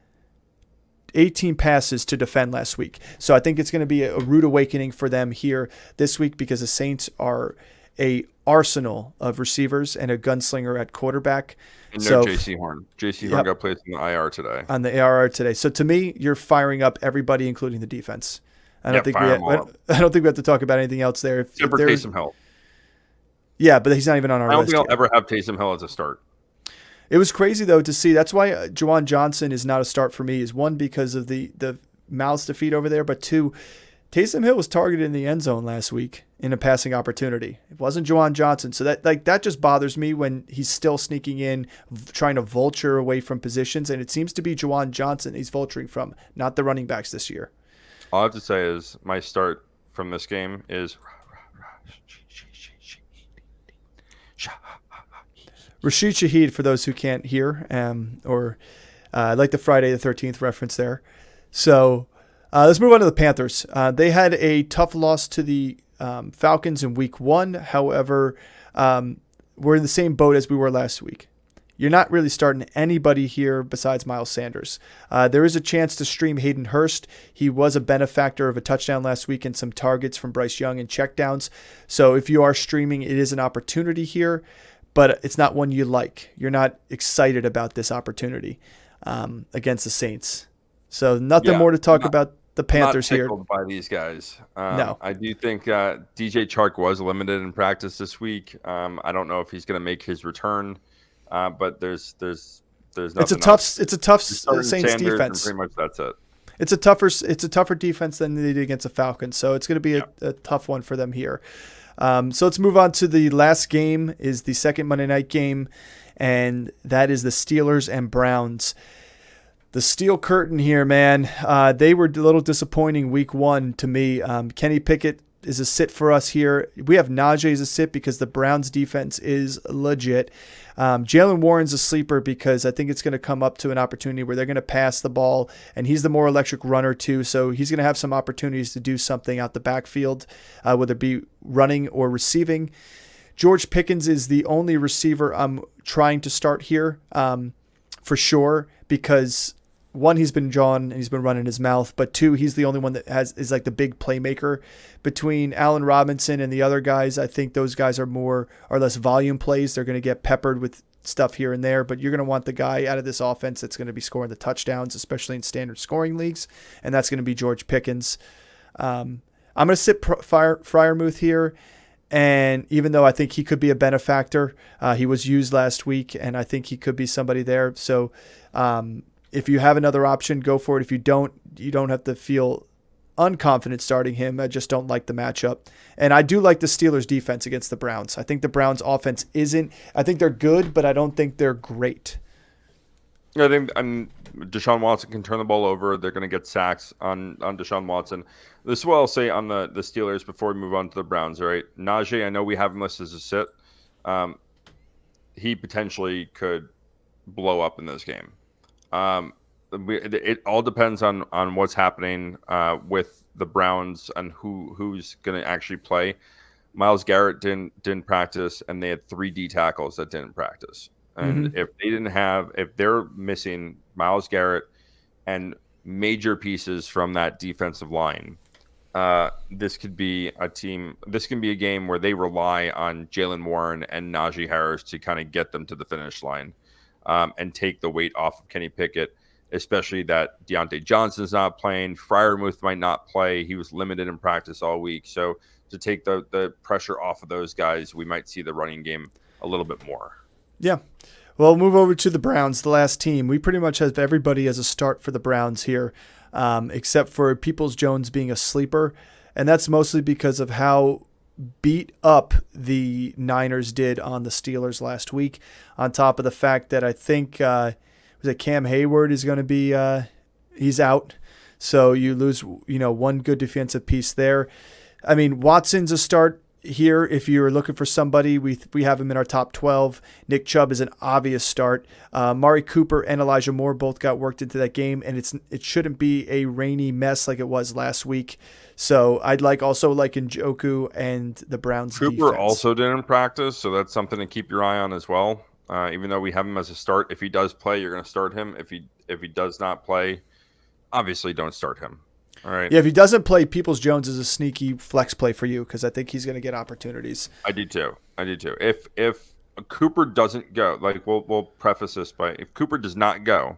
passes to defend last week. So I think it's going to be a rude awakening for them here this week because the Saints are a arsenal of receivers and a gunslinger at quarterback. And no J.C. Horn. J.C. Horn got placed in the IR today. On the IR today. So to me, you're firing up everybody, including the defense. I don't think we have to talk about anything else there. Except for Taysom Hill. Yeah, but he's not even on our list. I don't think I'll ever have Taysom Hill as a start. It was crazy, though, to see. That's why Juwan Johnson is not a start for me, is one, because of the mouths to feed over there, but two, Taysom Hill was targeted in the end zone last week in a passing opportunity. It wasn't Juwan Johnson. So that just bothers me when he's still sneaking in, trying to vulture away from positions, and it seems to be Juwan Johnson he's vulturing from, not the running backs this year. All I have to say is my start from this game is Rashid Shaheed, for those who can't hear, I like the Friday the 13th reference there. So let's move on to the Panthers. They had a tough loss to the Falcons in week 1. However, we're in the same boat as we were last week. You're not really starting anybody here besides Miles Sanders. There is a chance to stream Hayden Hurst. He was a benefactor of a touchdown last week and some targets from Bryce Young and checkdowns. So if you are streaming, it is an opportunity here, but it's not one you like. You're not excited about this opportunity against the Saints. So nothing Yeah, more to I'm talk about the Panthers not here. tickled by these guys. No. I do think DJ Chark was limited in practice this week. I don't know if he's going to make his return, but there's nothing else. It's a tough You're starting Saints Sanders, and defense. pretty much that's it. It's a tougher defense than they did against the Falcons. So it's going to be a tough one for them here. So let's move on to the last game, is the second Monday night game, and that is the Steelers and Browns. The Steel Curtain here, man. They were a little disappointing week one to me. Kenny Pickett is a sit for us here. We have Najee as a sit because the Browns defense is legit. Jalen Warren's a sleeper because I think it's going to come up to an opportunity where they're going to pass the ball, and he's the more electric runner too, so he's going to have some opportunities to do something out the backfield, whether it be running or receiving. George Pickens is the only receiver I'm trying to start here for sure, because one, he's been John and he's been running his mouth, but two, he's the only one that is like the big playmaker. Between Allen Robinson and the other guys, I think those guys are more or less volume plays. They're going to get peppered with stuff here and there, but you're going to want the guy out of this offense that's going to be scoring the touchdowns, especially in standard scoring leagues, and that's going to be George Pickens. I'm going to sit Freiermuth here, and even though I think he could be a benefactor, he was used last week, and I think he could be somebody there. So if you have another option, go for it. If you don't, you don't have to feel unconfident starting him. I just don't like the matchup. And I do like the Steelers defense against the Browns. I think the Browns offense I think they're good, but I don't think they're great. I think Deshaun Watson can turn the ball over. They're going to get sacks on Deshaun Watson. This is what I'll say on the Steelers before we move on to the Browns. All right, Najee, I know we have him listed as a sit. He potentially could blow up in this game. It all depends on what's happening with the Browns and who's going to actually play. Myles Garrett didn't practice, and they had 3 D tackles that didn't practice. And if they're missing Myles Garrett and major pieces from that defensive line, this could be a game where they rely on Jalen Warren and Najee Harris to kind of get them to the finish line. And take the weight off of Kenny Pickett, especially that Deontay Johnson's not playing. Freiermuth might not play. He was limited in practice all week. So to take the pressure off of those guys, we might see the running game a little bit more. Yeah. Well, move over to the Browns, the last team. We pretty much have everybody as a start for the Browns here, except for Peoples-Jones being a sleeper. And that's mostly because of how beat up the Niners did on the Steelers last week, on top of the fact that I think was it Cam Hayward is going to be he's out, so you lose one good defensive piece there. I mean, Watson's a start here if you're looking for somebody. We have him in our top 12. Nick Chubb is an obvious start. Mari Cooper and Elijah Moore both got worked into that game, and it shouldn't be a rainy mess like it was last week. So I'd also like Njoku and the Browns Cooper defense. Also didn't practice, so that's something to keep your eye on as well. Even though we have him as a start, if he does play, you're going to start him. If he does not play, obviously don't start him. All right. Yeah, if he doesn't play, Peoples-Jones is a sneaky flex play for you because I think he's going to get opportunities. I do too. If Cooper doesn't go, like we'll preface this by, if Cooper does not go,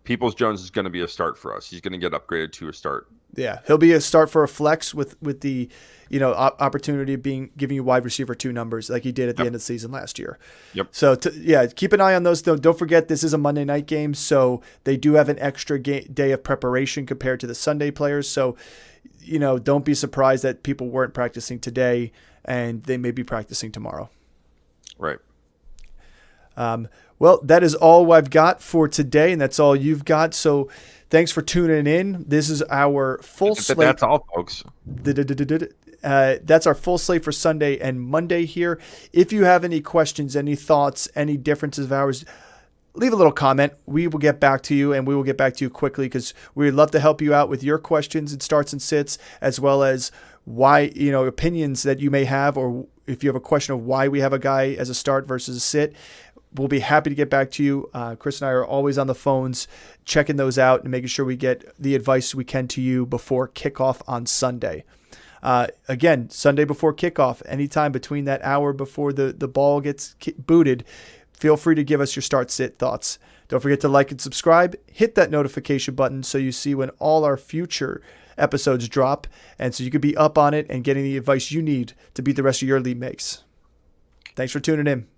Peoples-Jones is going to be a start for us. He's going to get upgraded to a start. Yeah, he'll be a start for a flex with the opportunity of giving you wide receiver 2 numbers like he did at the end of the season last year. Yep. So keep an eye on those. Don't forget this is a Monday night game, so they do have an extra day of preparation compared to the Sunday players. So don't be surprised that people weren't practicing today and they may be practicing tomorrow. Right. Well, that is all I've got for today, and that's all you've got. So thanks for tuning in. This is our full slate. That's all, folks. That's our full slate for Sunday and Monday here. If you have any questions, any thoughts, any differences of ours, leave a little comment. We will get back to you, and we will get back to you quickly because we'd love to help you out with your questions and starts and sits, as well as why, opinions that you may have, or if you have a question of why we have a guy as a start versus a sit. We'll be happy to get back to you. Chris and I are always on the phones, checking those out and making sure we get the advice we can to you before kickoff on Sunday. Again, Sunday before kickoff, anytime between that hour before the ball gets booted, feel free to give us your start-sit thoughts. Don't forget to like and subscribe. Hit that notification button so you see when all our future episodes drop, and so you can be up on it and getting the advice you need to beat the rest of your league makes. Thanks for tuning in.